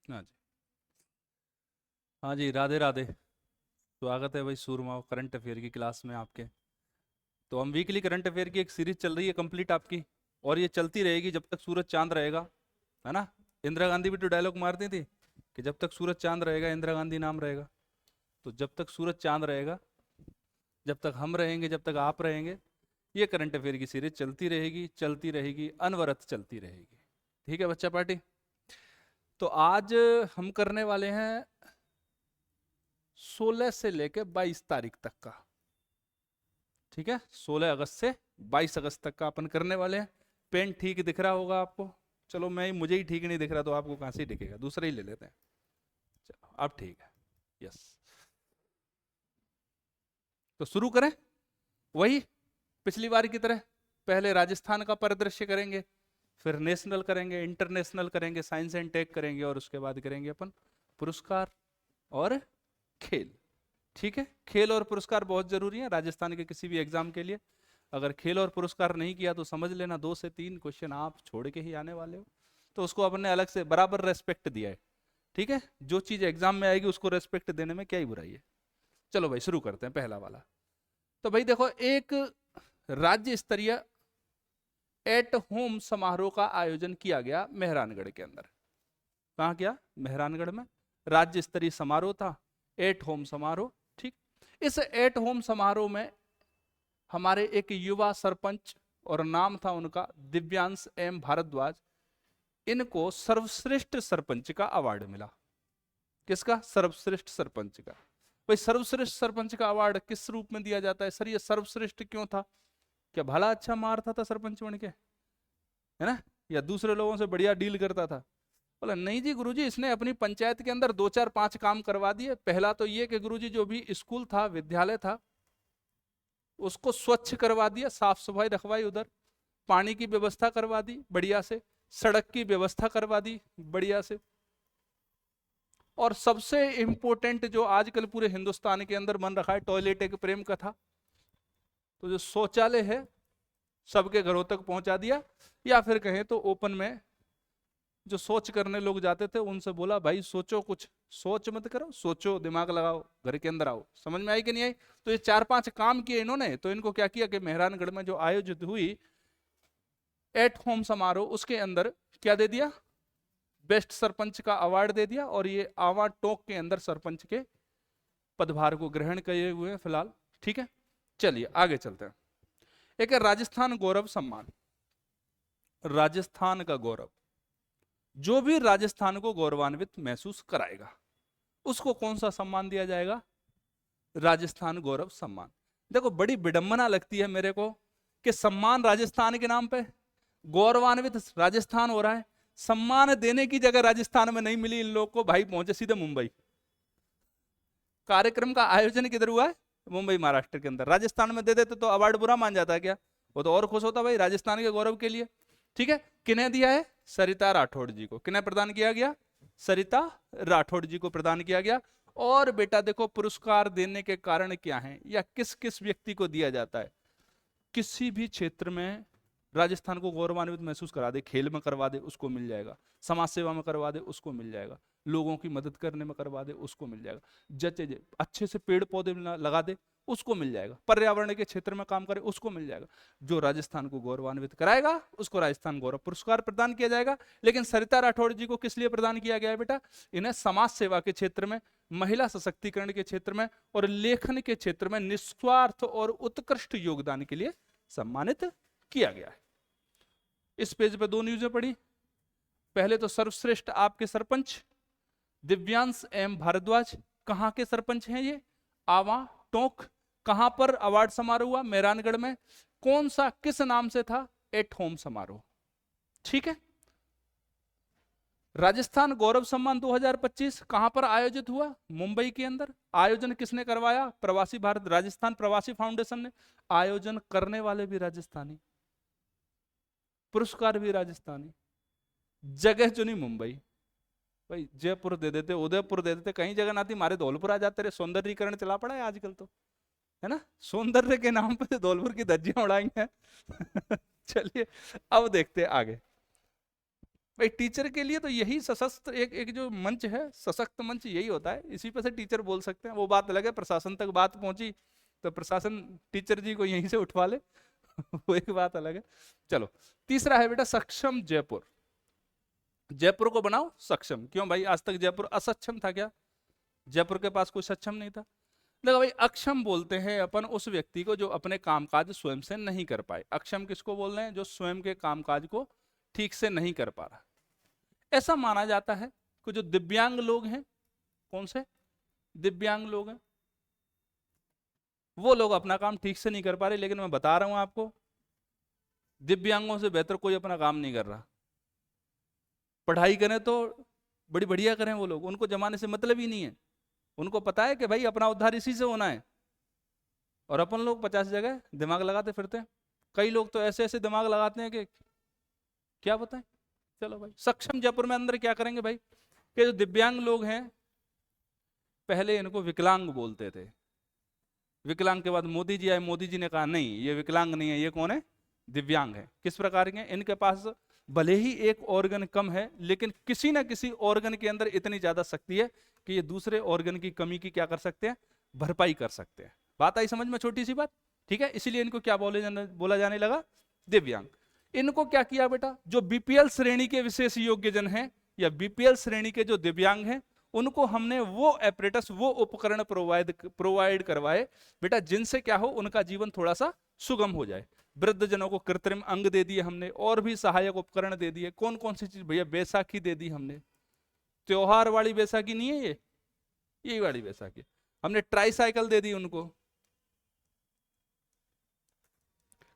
हाँ जी। हाँ जी, राधे राधे। स्वागत है भाई सूरमा करंट अफेयर की क्लास में आपके। तो हम वीकली करंट अफेयर की एक सीरीज चल रही है कंप्लीट आपकी, और ये चलती रहेगी जब तक सूरज चांद रहेगा, है ना। इंदिरा गांधी भी तो डायलॉग मारती थी कि जब तक सूरज चांद रहेगा इंदिरा गांधी नाम रहेगा। तो जब तक सूरज चांद रहेगा, जब तक हम रहेंगे, जब तक आप रहेंगे, ये करंट अफेयर की सीरीज चलती रहेगी, अनवरत चलती रहेगी। ठीक है बच्चा पार्टी। तो आज हम करने वाले हैं 16 से लेकर 22 तारीख तक का। ठीक है, 16 अगस्त से 22 अगस्त तक का अपन करने वाले हैं। पेन ठीक दिख रहा होगा आपको। चलो मुझे ही ठीक नहीं दिख रहा तो आपको कहां से दिखेगा, दूसरा ही ले लेते हैं। चलो अब ठीक है। यस। तो शुरू करें वही पिछली बार की तरह। पहले राजस्थान का परिदृश्य करेंगे, फिर नेशनल करेंगे, इंटरनेशनल करेंगे, साइंस एंड टेक करेंगे, और उसके बाद करेंगे अपन पुरस्कार और खेल। ठीक है, खेल और पुरस्कार बहुत जरूरी है राजस्थान के किसी भी एग्जाम के लिए। अगर खेल और पुरस्कार नहीं किया तो समझ लेना 2 से 3 क्वेश्चन आप छोड़ के ही आने वाले हो। तो उसको अपने अलग से बराबर रेस्पेक्ट दिया है। ठीक है, जो चीज एग्जाम में आएगी उसको रेस्पेक्ट देने में क्या ही बुराई है। चलो भाई शुरू करते हैं पहला वाला। तो भाई देखो, एक राज्य स्तरीय एट होम समारोह का आयोजन किया गया मेहरानगढ़ के अंदर। कहाँ किया? मेहरानगढ़ में राज्य स्तरीय समारोह था, एट होम समारोह। ठीक। इस एट होम समारोह में हमारे एक युवा सरपंच, और नाम था उनका दिव्यांश एम भारद्वाज, इनको सर्वश्रेष्ठ सरपंच का अवार्ड मिला। किसका? सर्वश्रेष्ठ सरपंच का। भाई सर्वश्रेष्ठ सरपंच का अवार्ड किस रूप में दिया जाता है सर? ये सर्वश्रेष्ठ क्यों था? क्या भला अच्छा मारता था सरपंच बन के, है ना, या दूसरे लोगों से बढ़िया डील करता था? बोला नहीं जी गुरुजी, इसने अपनी पंचायत के अंदर 2 4 5 काम करवा दिए। पहला तो ये कि गुरुजी जो भी स्कूल था, विद्यालय था, उसको स्वच्छ करवा दिया, साफ सफाई रखवाई उधर, पानी की व्यवस्था करवा दी बढ़िया से, सड़क की व्यवस्था करवा दी बढ़िया से, और सबसे इंपॉर्टेंट जो आजकल पूरे हिंदुस्तान के अंदर बन रखा है, टॉयलेट एक प्रेम का था, तो जो शौचालय है सबके घरों तक पहुंचा दिया। या फिर कहें तो ओपन में जो सोच करने लोग जाते थे उनसे बोला भाई सोचो, कुछ सोच मत करो, सोचो, दिमाग लगाओ, घर के अंदर आओ। समझ में आई कि नहीं आई? तो ये 4 5 काम किए इन्होंने। तो इनको क्या किया कि मेहरानगढ़ में जो आयोजित हुई एट होम समारोह, उसके अंदर क्या दे दिया? बेस्ट सरपंच का अवार्ड दे दिया। और ये आवा टोक के अंदर सरपंच के पदभार को ग्रहण किए हुए हैं फिलहाल। ठीक है, चलिए आगे चलते हैं। एक है राजस्थान गौरव सम्मान। राजस्थान का गौरव, जो भी राजस्थान को गौरवान्वित महसूस कराएगा उसको कौन सा सम्मान दिया जाएगा? राजस्थान गौरव सम्मान। देखो बड़ी विडंबना लगती है मेरे को कि सम्मान राजस्थान के नाम पे, गौरवान्वित राजस्थान हो रहा है, सम्मान देने की जगह राजस्थान में नहीं मिली इन लोग को, भाई पहुंचे सीधे मुंबई। कार्यक्रम का आयोजन किधर हुआ है? मुंबई महाराष्ट्र के अंदर। राजस्थान में दे देते तो अवार्ड बुरा मान जाता है क्या? वो तो और खुश होता भाई राजस्थान के गौरव के लिए। ठीक है, किन्हें दिया है? सरिता राठौड़ जी को। किन्हें प्रदान किया गया? सरिता राठौड़ जी को प्रदान किया गया। और बेटा देखो, पुरस्कार देने के कारण क्या है, या किस किस व्यक्ति को दिया जाता है? किसी भी क्षेत्र में राजस्थान को गौरवान्वित महसूस करा दे, खेल में करवा दे उसको मिल जाएगा, समाज सेवा में करवा दे उसको मिल जाएगा, लोगों की मदद करने में करवा दे उसको मिल जाएगा, जचे अच्छे से पेड़ पौधे लगा दे उसको मिल जाएगा, पर्यावरण के क्षेत्र में काम करे उसको मिल जाएगा। जो राजस्थान को गौरवान्वित कराएगा उसको राजस्थान गौरव पुरस्कार प्रदान किया जाएगा। लेकिन सरिता राठौड़ जी को किस लिए प्रदान किया गया है बेटा? इन्हें समाज सेवा के क्षेत्र में, महिला सशक्तिकरण के क्षेत्र में और लेखन के क्षेत्र में निस्वार्थ और उत्कृष्ट योगदान के लिए सम्मानित किया गया है। इस पेज पे 2 न्यूज़ें पढ़ी। पहले तो सर्वश्रेष्ठ आपके सरपंच दिव्यांश एम भारद्वाज, कहां के सरपंच हैं ये? आवा टोंक। कहां पर अवार्ड समारोह हुआ? मेहरानगढ़ में। कौन सा, किस नाम से था? एट होम समारोह। ठीक है। राजस्थान गौरव सम्मान 2025 कहां पर आयोजित हुआ? मुंबई के अंदर। आयोजन किसने करवाया? प्रवासी भारत राजस्थान प्रवासी फाउंडेशन ने। आयोजन करने वाले भी राजस्थानी, पुरस्कार भी राजस्थानी, जगह चुनी मुंबई। भाई जयपुर दे देते, उदयपुर दे देते, कहीं जगह ना थी, मारे धौलपुर आ जाते रहे। सौंदर्यीकरण चला पड़ा है आजकल तो, है ना, सौंदर्य के नाम पे धौलपुर की धज्जियां उड़ाई हैं। चलिए अब देखते हैं आगे। भाई टीचर के लिए तो यही सशस्त्र एक एक जो मंच है, सशक्त मंच यही होता है, इसी पे से टीचर बोल सकते हैं। वो बात अलग है, प्रशासन तक बात पहुंची तो प्रशासन टीचर जी को यहीं से उठवा ले वो एक बात अलग है। चलो तीसरा है बेटा सक्षम जयपुर। जयपुर को बनाओ सक्षम। क्यों भाई, आज तक जयपुर असक्षम था क्या? जयपुर के पास कोई सक्षम नहीं था। देखो भाई, अक्षम बोलते हैं अपन उस व्यक्ति को जो अपने कामकाज स्वयं से नहीं कर पाए। अक्षम किसको बोल रहे हैं? जो स्वयं के कामकाज को ठीक से नहीं कर पा रहा। ऐसा माना जाता है कि जो दिव्यांग लोग हैं, कौन से दिव्यांग लोग हैं, वो लोग अपना काम ठीक से नहीं कर पा रहे। लेकिन मैं बता रहा हूं आपको, दिव्यांगों से बेहतर कोई अपना काम नहीं कर रहा। पढ़ाई करें तो बड़ी बढ़िया करें वो लोग, उनको जमाने से मतलब ही नहीं है। उनको पता है कि भाई अपना उद्धार इसी से होना है। और अपन लोग 50 जगह दिमाग लगाते फिरते हैं। कई लोग तो ऐसे ऐसे दिमाग लगाते हैं कि क्या बताएं। चलो भाई, सक्षम जयपुर में अंदर क्या करेंगे भाई, कि जो दिव्यांग लोग हैं, पहले इनको विकलांग बोलते थे। विकलांग के बाद मोदी जी आए, मोदी जी ने कहा नहीं, ये विकलांग नहीं है, ये कौन है? दिव्यांग है। किस प्रकार के? इनके पास भले ही एक ऑर्गन कम है, लेकिन किसी ना किसी ऑर्गन के अंदर इतनी ज्यादा शक्ति है कि ये दूसरे ऑर्गन की कमी की क्या कर सकते हैं? भरपाई कर सकते हैं। बात आई समझ में? छोटी सी बात, ठीक है। इसीलिए इनको क्या बोला जाने लगा? दिव्यांग। इनको क्या किया बेटा, जो बीपीएल श्रेणी के विशेष योग्य जन हैं या बीपीएल श्रेणी के जो दिव्यांग हैं, उनको हमने वो एपरेटस, वो उपकरण प्रोवाइड करवाए बेटा, जिनसे क्या हो, उनका जीवन थोड़ा सा सुगम हो जाए। वृद्ध जनों को कृत्रिम अंग दे दिए हमने, और भी सहायक उपकरण दे दिए। कौन कौन सी चीज भैया? बैसाखी दे दी हमने। त्योहार वाली बैसाखी नहीं है ये, यही वाली बैसाखी। हमने ट्राईसाइकिल दे दी उनको।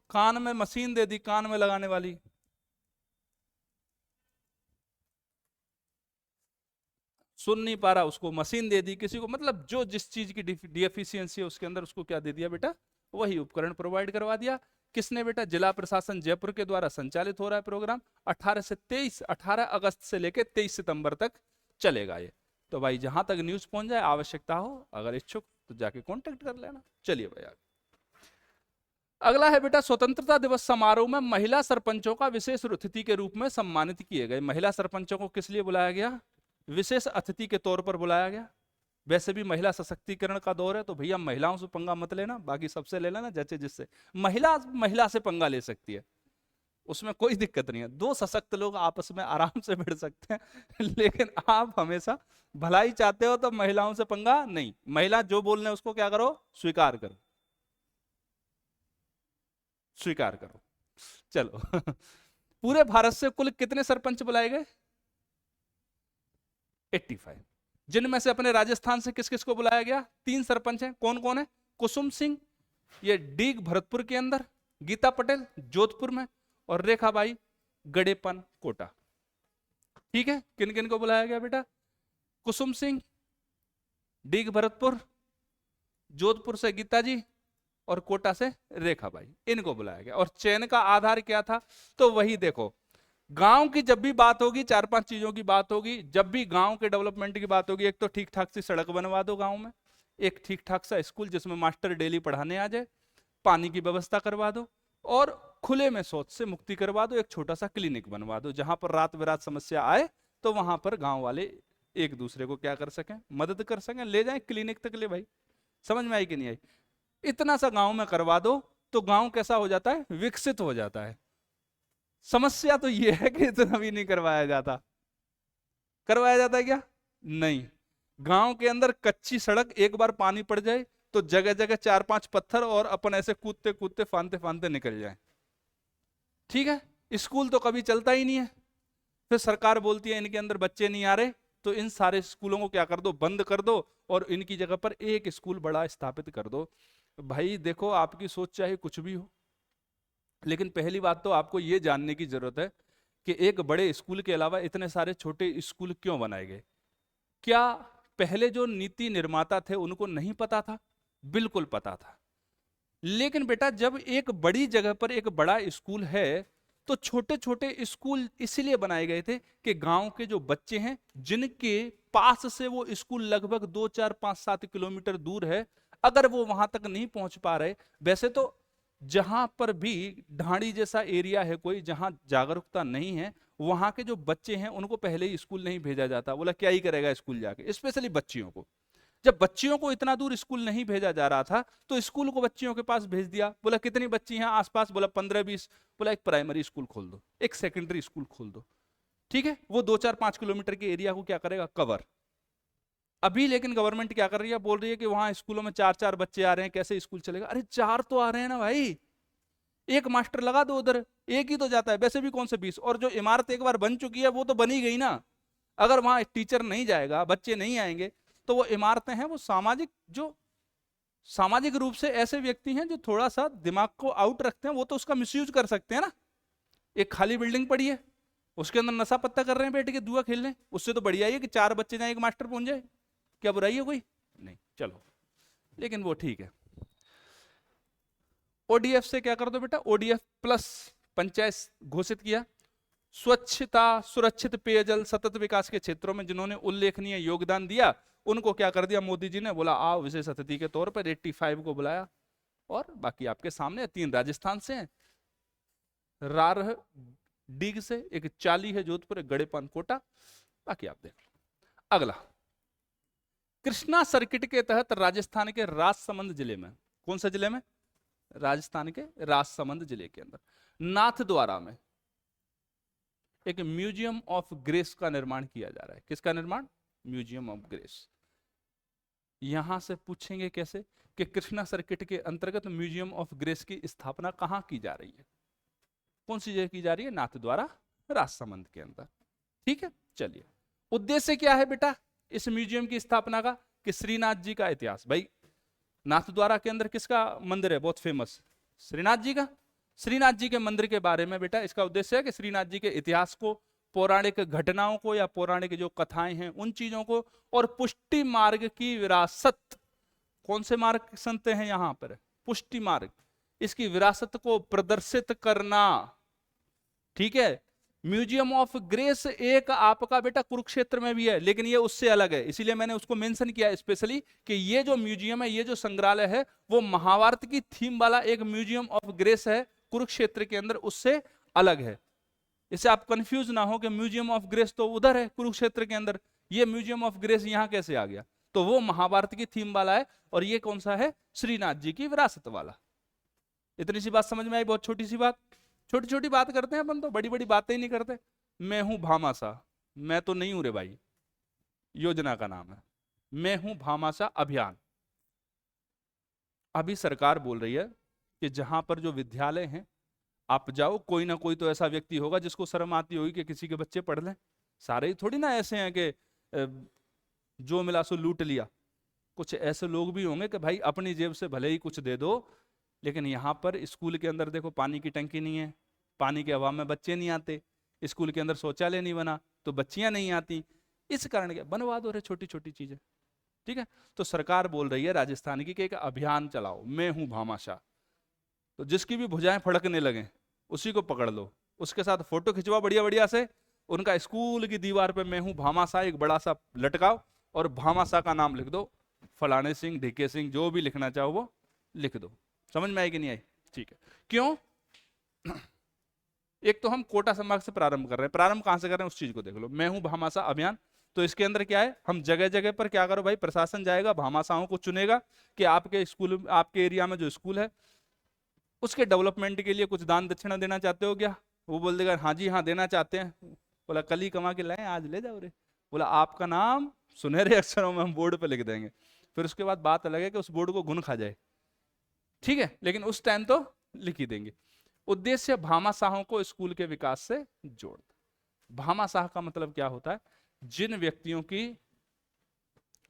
कान में मशीन दे दी, कान में लगाने वाली। सुन नहीं पा रहा, उसको मशीन दे दी। किसी को मतलब जो जिस चीज की डिफिशियंसी है उसके अंदर, उसको क्या दे दिया बेटा? वही उपकरण प्रोवाइड करवा दिया। किसने बेटा? जिला प्रशासन जयपुर के द्वारा संचालित हो रहा है प्रोग्राम। 18 अगस्त से लेकर 23 सितंबर तक चलेगा ये। तो भाई जहां तक न्यूज पहुंच जाए, आवश्यकता हो, अगर इच्छुक तो जाके कांटेक्ट कर लेना। चलिए भाई आगे। अगला है बेटा स्वतंत्रता दिवस समारोह में महिला सरपंचों का विशेष अतिथि के रूप में सम्मानित किए गए। महिला सरपंचों को किस लिए बुलाया गया? विशेष अतिथि के तौर पर बुलाया गया। वैसे भी महिला सशक्तिकरण का दौर है, तो भैया महिलाओं से पंगा मत लेना, बाकी सबसे ले लेना जैसे जिससे। महिला महिला से पंगा ले सकती है, उसमें कोई दिक्कत नहीं है। दो सशक्त लोग आपस में आराम से भिड़ सकते हैं लेकिन आप हमेशा भलाई चाहते हो तो महिलाओं से पंगा नहीं। महिला जो बोल रहे हैं उसको क्या करो? स्वीकार करो, स्वीकार करो। चलो पूरे भारत से कुल कितने सरपंच बुलाए गए? 85। जिनमें से अपने राजस्थान से किस किस को बुलाया गया? 3 सरपंच हैं। कौन कौन है? कुसुम सिंह ये डीग भरतपुर के अंदर, गीता पटेल जोधपुर में, और रेखाबाई गड़ेपन कोटा। ठीक है, किन किन को बुलाया गया बेटा? कुसुम सिंह, डीग भरतपुर, जोधपुर से गीता जी, और कोटा से रेखाबाई, इनको बुलाया गया। और चयन का आधार क्या था? तो वही देखो, गांव की जब भी बात होगी, 4-5 चीजों की बात होगी। जब भी गांव के डेवलपमेंट की बात होगी, एक तो ठीक ठाक सी सड़क बनवा दो गांव में, एक ठीक ठाक सा स्कूल जिसमें मास्टर डेली पढ़ाने आ जाए, पानी की व्यवस्था करवा दो, और खुले में शौच से मुक्ति करवा दो। एक छोटा सा क्लिनिक बनवा दो, जहां पर रात बिरात समस्या आए तो वहां पर गांव वाले एक दूसरे को क्या कर सकें? मदद कर सकें, ले जाएं क्लिनिक तक ले। भाई समझ में आई कि नहीं आई? इतना सा गांव में करवा दो तो गांव कैसा हो जाता है? विकसित हो जाता है। समस्या तो यह है कि इतना भी नहीं करवाया जाता। करवाया जाता है क्या? नहीं। गांव के अंदर कच्ची सड़क, एक बार पानी पड़ जाए तो जगह जगह 4-5 पत्थर, और अपन ऐसे कूदते कूदते फांदते फांदते निकल जाए। ठीक है, स्कूल तो कभी चलता ही नहीं है। फिर सरकार बोलती है इनके अंदर बच्चे नहीं आ रहे, तो इन सारे स्कूलों को क्या कर दो? बंद कर दो, और इनकी जगह पर एक स्कूल बड़ा स्थापित कर दो। भाई देखो, आपकी सोच चाहे कुछ भी हो, लेकिन पहली बात तो आपको यह जानने की जरूरत है कि एक बड़े स्कूल के अलावा इतने सारे छोटे स्कूल क्यों बनाए गए? क्या पहले जो नीति निर्माता थे उनको नहीं पता था? बिल्कुल पता था। लेकिन बेटा, जब एक बड़ी जगह पर एक बड़ा स्कूल है, तो छोटे छोटे स्कूल इसलिए बनाए गए थे कि गांव के जो बच्चे हैं, जिनके पास से वो स्कूल लगभग 2, 4, 5, 7 किलोमीटर दूर है, अगर वो वहां तक नहीं पहुंच पा रहे, वैसे तो जहां पर भी ढाणी जैसा एरिया है कोई, जहां जागरूकता नहीं है, वहां के जो बच्चे हैं उनको पहले ही स्कूल नहीं भेजा जाता। बोला क्या ही करेगा स्कूल जाके, स्पेशली बच्चियों को। जब बच्चियों को इतना दूर स्कूल नहीं भेजा जा रहा था तो स्कूल को बच्चियों के पास भेज दिया। बोला कितनी बच्ची हैं आसपास, बोला 15-20। बोला एक प्राइमरी स्कूल खोल दो, एक सेकेंडरी स्कूल खोल दो, ठीक है। वो 2-4-5 किलोमीटर के एरिया को क्या करेगा, कवर। अभी लेकिन गवर्नमेंट क्या कर रही है, बोल रही है कि वहां स्कूलों में 4-4 बच्चे आ रहे हैं, कैसे स्कूल चलेगा। अरे 4 तो आ रहे हैं ना भाई, एक मास्टर लगा दो उधर, एक ही तो जाता है, वैसे भी कौन से 20। और जो इमारत एक बार बन चुकी है वो तो बनी गई ना। अगर वहां टीचर नहीं जाएगा, बच्चे नहीं आएंगे, तो वो इमारतें हैं वो सामाजिक, जो सामाजिक रूप से ऐसे व्यक्ति हैं जो थोड़ा सा दिमाग को आउट रखते हैं, वो तो उसका मिसयूज कर सकते हैं ना। एक खाली बिल्डिंग पड़ी है, उसके अंदर नशा पत्ता कर रहे हैं बैठ के, जुआ खेलने, उससे तो बढ़िया है कि 4 बच्चे जाए, एक मास्टर पहुंच जाए। क्या बुराई है कोई? नहीं, चलो, लेकिन वो ठीक है। ओडीएफ से क्या कर दो बेटा, ओडीएफ प्लस पंचायत घोषित किया। स्वच्छता, सुरक्षित पेयजल, सतत विकास के क्षेत्रों में जिन्होंने उल्लेखनीय योगदान दिया उनको क्या कर दिया मोदी जी ने, बोला आओ विशेष अतिथि के तौर पर 85 को बुलाया। और बाकी आपके सामने 3 राजस्थान से हैं, रारह डीग से, एक चाली है जोधपुर, एक गड़ेपान कोटा, बाकी आप देख लो। अगला, कृष्णा सर्किट के तहत राजस्थान के राजसमंद जिले में, कौन सा जिले में, राजस्थान के राजसमंद जिले के अंदर नाथद्वारा में एक म्यूजियम ऑफ ग्रेस का निर्माण किया जा रहा है। किसका निर्माण? Museum of grace. यहां से पूछेंगे कैसे कि कृष्णा सर्किट के अंतर्गत म्यूजियम ऑफ ग्रेस की स्थापना कहां की जा रही है, कौन सी जगह की जा रही है? नाथद्वारा राजसमंद के अंदर, ठीक है। चलिए, उद्देश्य क्या है बेटा इस म्यूजियम की स्थापना का, कि श्रीनाथ जी का इतिहास। भाई नाथद्वारा के अंदर किसका मंदिर है बहुत फेमस? श्रीनाथ जी का। श्रीनाथ जी के मंदिर के बारे में बेटा इसका उद्देश्य है कि श्रीनाथ जी के इतिहास को, पौराणिक घटनाओं को या पौराणिक जो कथाएं हैं उन चीजों को, और पुष्टि मार्ग की विरासत, कौन से मार्ग सुनते हैं यहां पर? पुष्टि मार्ग, इसकी विरासत को प्रदर्शित करना, ठीक है। म्यूजियम ऑफ ग्रेस एक आपका बेटा कुरुक्षेत्र में भी है, लेकिन ये उससे अलग है, इसीलिए मैंने उसको मेंशन किया स्पेशली कि ये जो म्यूजियम है, ये जो संग्रहालय है, वो महाभारत की थीम वाला एक म्यूजियम ऑफ ग्रेस है कुरुक्षेत्र के अंदर, उससे अलग है। इससे आप कंफ्यूज ना हो कि म्यूजियम ऑफ ग्रेस तो उधर है कुरुक्षेत्र के अंदर, ये म्यूजियम ऑफ ग्रेस यहां कैसे आ गया? तो वो महाभारत की थीम वाला है, और ये कौन सा है? श्रीनाथ जी की विरासत वाला। इतनी सी बात समझ में आई? बहुत छोटी सी बात, छोटी छोटी बात करते हैं अपन तो, बड़ी बड़ी बातें ही नहीं करते। मैं हूं भामाशाह, मैं तो नहीं हूं रे भाई, योजना का नाम है मैं हूं भामाशाह अभियान। अभी सरकार बोल रही है कि जहां पर जो विद्यालय हैं आप जाओ, कोई ना कोई तो ऐसा व्यक्ति होगा जिसको शर्म आती होगी कि किसी के बच्चे पढ़ लें। सारे ही थोड़ी ना ऐसे हैं कि जो मिला सो लूट लिया। कुछ ऐसे लोग भी होंगे कि भाई अपनी जेब से भले ही कुछ दे दो, लेकिन यहाँ पर स्कूल के अंदर देखो पानी की टंकी नहीं है, पानी के अभाव में बच्चे नहीं आते, स्कूल के अंदर शौचालय नहीं बना तो बच्चियां नहीं आती। इस कारण क्या बनवा दो रे छोटी छोटी चीजें, ठीक है। तो सरकार बोल रही है राजस्थान की कि एक अभियान चलाओ, मैं हूं भामाशाह। तो जिसकी भी भुजाएं फड़कने लगे उसी को पकड़ लो, उसके साथ फोटो खिंचवाओ बढ़िया बढ़िया से, उनका स्कूल की दीवार पे मैं हूं भामाशाह एक बड़ा सा लटकाओ, और भामाशाह का नाम लिख दो, फलाने सिंह, ढीके सिंह, जो भी लिखना चाहो वो लिख दो। समझ में आई कि नहीं आई? ठीक है। क्यों? एक तो हम कोटा संभाग से प्रारंभ कर रहे हैं, प्रारंभ कहां से कर रहे हैं उस चीज को देख लो। मैं हूं भामाशाह अभियान, तो इसके अंदर क्या है, हम जगह जगह पर क्या करो भाई, प्रशासन जाएगा, भामाशाहों को चुनेगा कि आपके स्कूल, आपके एरिया में जो स्कूल है उसके डेवलपमेंट के लिए कुछ दान दक्षिणा देना चाहते हो क्या? वो बोल देगा हाँ जी हाँ देना चाहते हैं। बोला कल ही कमा के लाए, आज ले जाओ रे। बोला आपका नाम सुनहरे अक्षरों में हम बोर्ड पे लिख देंगे। फिर उसके बाद बात अलग है कि उस बोर्ड को घुन खा जाए, ठीक है, लेकिन उस टाइम तो लिख ही देंगे। उद्देश्य भामाशाहों को स्कूल के विकास से जोड़। भामाशाह का मतलब क्या होता है? जिन व्यक्तियों की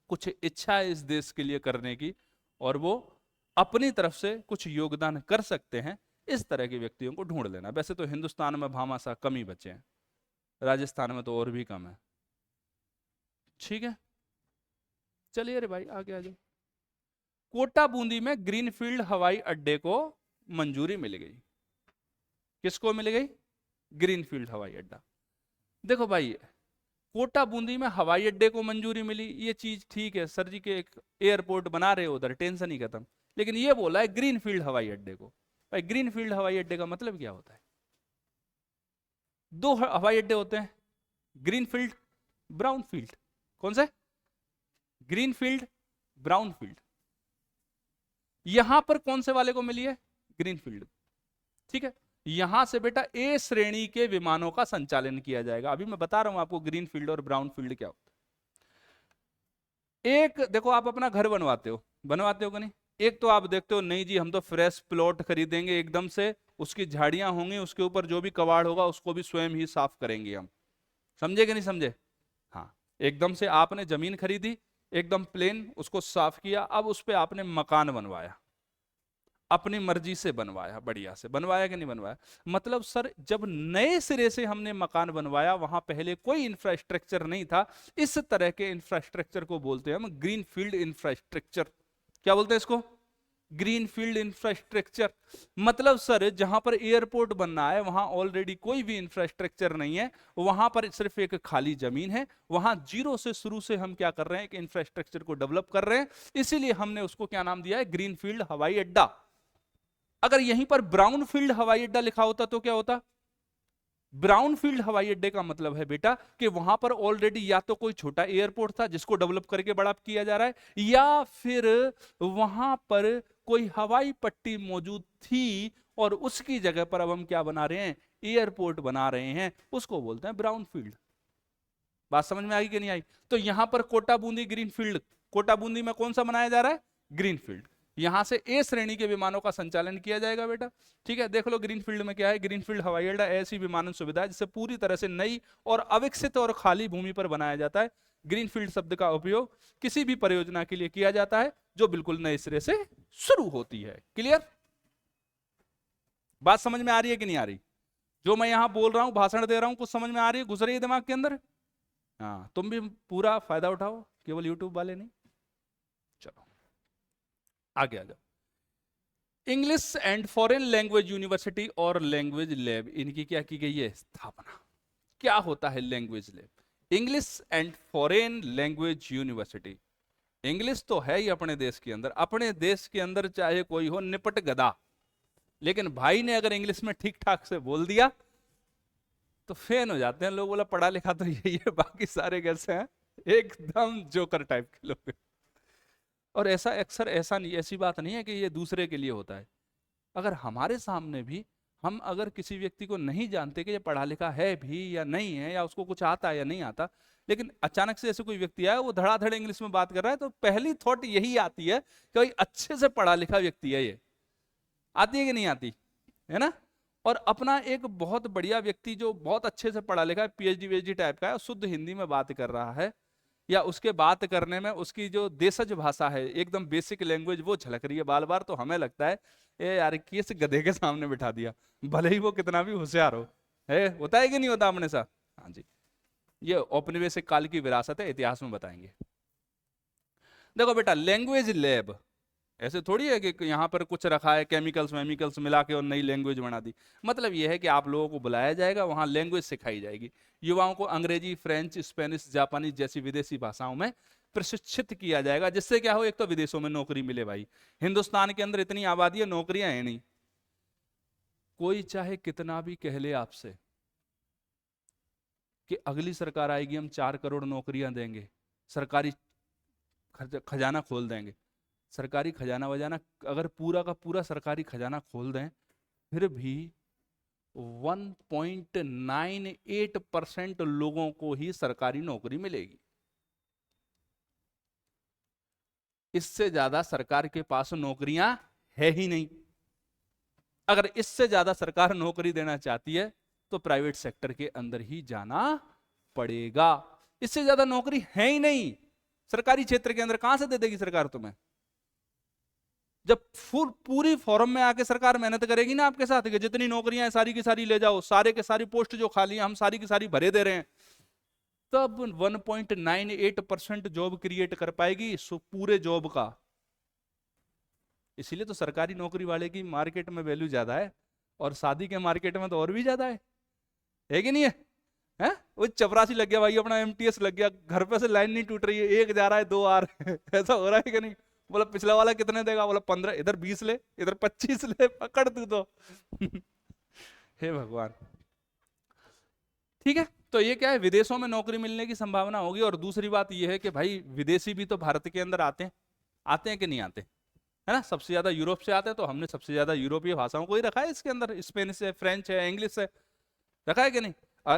कुछ इच्छा है इस देश के लिए करने की और वो अपनी तरफ से कुछ योगदान कर सकते हैं, इस तरह के व्यक्तियों को ढूंढ लेना। वैसे तो हिंदुस्तान में भामाशाह कम ही बचे हैं, राजस्थान में तो और भी कम है, ठीक है। चलिए रे भाई आगे आ जाओ। कोटा बूंदी में ग्रीनफील्ड हवाई अड्डे को मंजूरी मिल गई। किसको मिल गई? ग्रीनफील्ड हवाई अड्डा। देखो भाई कोटा बूंदी में हवाई अड्डे को मंजूरी मिली, ये चीज ठीक है, सर जी के एक एयरपोर्ट बना रहे हो उधर, टेंशन ही खत्म। लेकिन ये बोला है ग्रीनफील्ड हवाई अड्डे को, भाई ग्रीन फील्ड हवाई अड्डे का मतलब क्या होता है? दो हवाई अड्डे होते हैं, ग्रीन फील्ड, ब्राउन फील्ड। कौन से? Green field, brown field. यहां पर कौन से वाले को मिली है? Green field. ठीक है, यहां से बेटा ए श्रेणी के विमानों का संचालन किया जाएगा। अभी मैं बता रहा हूं आपको ग्रीन फील्ड और ब्राउन फील्ड क्या होता है। एक देखो, आप अपना घर बनवाते हो कि नहीं? एक तो आप देखते हो नहीं जी हम तो फ्रेश प्लॉट खरीदेंगे एकदम से, उसकी झाड़ियां होंगी, उसके ऊपर जो भी कबाड़ होगा उसको भी स्वयं ही साफ करेंगे हम। समझे कि नहीं समझे? हाँ, एकदम से आपने जमीन खरीदी, एकदम प्लेन, उसको साफ किया, अब उस पर आपने मकान बनवाया, अपनी मर्जी से बनवाया, बढ़िया से बनवाया कि नहीं बनवाया? मतलब सर जब नए सिरे से हमने मकान बनवाया, वहां पहले कोई इंफ्रास्ट्रक्चर नहीं था, इस तरह के इंफ्रास्ट्रक्चर को बोलते हैं हम ग्रीन फील्ड इंफ्रास्ट्रक्चर। क्या बोलते हैं इसको? Green field infrastructure. मतलब सर जहां पर एयरपोर्ट बनना है वहां ऑलरेडी कोई भी इंफ्रास्ट्रक्चर नहीं है, वहां पर सिर्फ एक खाली जमीन है, वहां जीरो से शुरू से हम क्या कर रहे हैं, एक इंफ्रास्ट्रक्चर को डेवलप कर रहे हैं, इसीलिए हमने उसको क्या नाम दिया है? ग्रीन फील्ड हवाई अड्डा। अगर यहीं पर ब्राउन फील्ड हवाई अड्डा लिखा होता तो क्या होता? ब्राउन फील्ड हवाई अड्डे का मतलब है बेटा कि वहां पर ऑलरेडी या तो कोई छोटा एयरपोर्ट था जिसको डेवलप करके बड़ा किया जा रहा है, या फिर वहां पर कोई हवाई पट्टी मौजूद थी और उसकी जगह पर अब हम क्या बना रहे हैं? एयरपोर्ट बना रहे हैं, उसको बोलते हैं ब्राउन फील्ड। बात समझ में आई कि नहीं आई? तो यहां पर कोटा बूंदी ग्रीन फील्ड, कोटा बूंदी में कौन सा बनाया जा रहा है? Green field. यहां से ए श्रेणी के विमानों का संचालन किया जाएगा बेटा। ठीक है, देख लो ग्रीन फील्ड में क्या है। ग्रीन फील्ड हवाई अड्डा ऐसी विमानन सुविधा है जिसे पूरी तरह से नई और अविकसित और खाली भूमि पर बनाया जाता है। ग्रीन फील्ड शब्द का उपयोग किसी भी परियोजना के लिए किया जाता है जो बिल्कुल नए सिरे से शुरू होती है। क्लियर? बात समझ में आ रही है कि नहीं आ रही? जो मैं यहां बोल रहा हूं, भाषण दे रहा हूं, कुछ समझ में आ रही है, घुस रही है दिमाग के अंदर? हाँ, तुम भी पूरा फायदा उठाओ, केवल यूट्यूब वाले नहीं। चलो आगे आ जाओ। English and foreign language university और लैंग्वेज लैब, इनकी क्या की गई है? स्थापना। क्या होता है language lab? English and foreign language university. English तो है ही अपने देश के अंदर, अपने देश के अंदर चाहे कोई हो निपट गदा, लेकिन भाई ने अगर इंग्लिश में ठीक ठाक से बोल दिया तो फैन हो जाते हैं लोग। बोला पढ़ा लिखा तो यही है, बाकी सारे कैसे हैं? एकदम जोकर टाइप के लोग। और ऐसा अक्सर ऐसा नहीं, ऐसी बात नहीं है कि ये दूसरे के लिए होता है। अगर हमारे सामने भी हम अगर किसी व्यक्ति को नहीं जानते कि ये पढ़ा लिखा है भी या नहीं है, या उसको कुछ आता है या नहीं आता, लेकिन अचानक से ऐसे कोई व्यक्ति आया, वो धड़ाधड़ इंग्लिश में बात कर रहा है, तो पहली थॉट यही आती है कि भाई अच्छे से पढ़ा लिखा व्यक्ति है ये। आती है कि नहीं आती है ना? और अपना एक बहुत बढ़िया व्यक्ति जो बहुत अच्छे से पढ़ा लिखा है, पीएचडी वीएचडी टाइप का है, शुद्ध हिंदी में बात कर रहा है, या उसके बात करने में उसकी जो देशज भाषा है, एकदम बेसिक लैंग्वेज वो झलक रही है बार बार, तो हमें लगता है ए यार किस गधे के सामने बिठा दिया, भले ही वो कितना भी होशियार हो। है, होता है कि नहीं होता अपने साथ? हाँ जी, ये औपनिवेशिक काल की विरासत है, इतिहास में बताएंगे। देखो बेटा, लैंग्वेज लैब ऐसे थोड़ी है कि यहाँ पर कुछ रखा है केमिकल्स वेमिकल्स मिला के और नई लैंग्वेज बना दी। मतलब यह है कि आप लोगों को बुलाया जाएगा, वहाँ लैंग्वेज सिखाई जाएगी, युवाओं को अंग्रेजी, फ्रेंच, स्पेनिश, जापानी जैसी विदेशी भाषाओं में प्रशिक्षित किया जाएगा, जिससे क्या हो, एक तो विदेशों में नौकरी मिले। भाई हिंदुस्तान के अंदर इतनी आबादी है, नौकरियां है नहीं। कोई चाहे कितना भी कह ले आपसे कि अगली सरकार आएगी हम 4 करोड़ नौकरियां देंगे, सरकारी खजाना खोल देंगे, सरकारी खजाना वजाना अगर पूरा का पूरा सरकारी खजाना खोल दें, फिर भी 1.98% लोगों को ही सरकारी नौकरी मिलेगी। इससे ज्यादा सरकार के पास नौकरियां है ही नहीं। अगर इससे ज्यादा सरकार नौकरी देना चाहती है तो प्राइवेट सेक्टर के अंदर ही जाना पड़ेगा। इससे ज्यादा नौकरी है ही नहीं सरकारी क्षेत्र के अंदर, कहां से दे देगी सरकार तुम्हें? जब पूरी फॉर्म में आके सरकार मेहनत करेगी ना आपके साथ कि जितनी नौकरियां हैं सारी की सारी ले जाओ, सारे के सारी पोस्ट जो खाली हैं हम सारी की सारी भरे दे रहे हैं, तब 1.98% जॉब क्रिएट कर पाएगी पूरे जॉब का। इसीलिए तो सरकारी नौकरी वाले की मार्केट में वैल्यू ज्यादा है, और शादी के मार्केट में तो और भी ज्यादा है कि नहीं है? हैं? वो चपरासी लग गया भाई, अपना एमटीएस लग गया, घर पे से लाइन नहीं टूट रही है, एक जा रहा है 2 आ रहे हैं ऐसा हो रहा है कि नहीं? बोला पिछला वाला कितने देगा? बोला 15, इधर 20 ले, इधर 25 ले, पकड़ तू तो। हे भगवान। ठीक है, तो ये क्या है, विदेशों में नौकरी मिलने की संभावना होगी। और दूसरी बात ये है कि भाई विदेशी भी तो भारत के अंदर आते हैं कि नहीं आते, है ना? सबसे ज्यादा यूरोप से आते हैं, तो हमने सबसे ज्यादा यूरोपीय भाषाओं को ही रखा है इसके अंदर, स्पेनिश है, फ्रेंच है, इंग्लिश है, रखा है कि नहीं?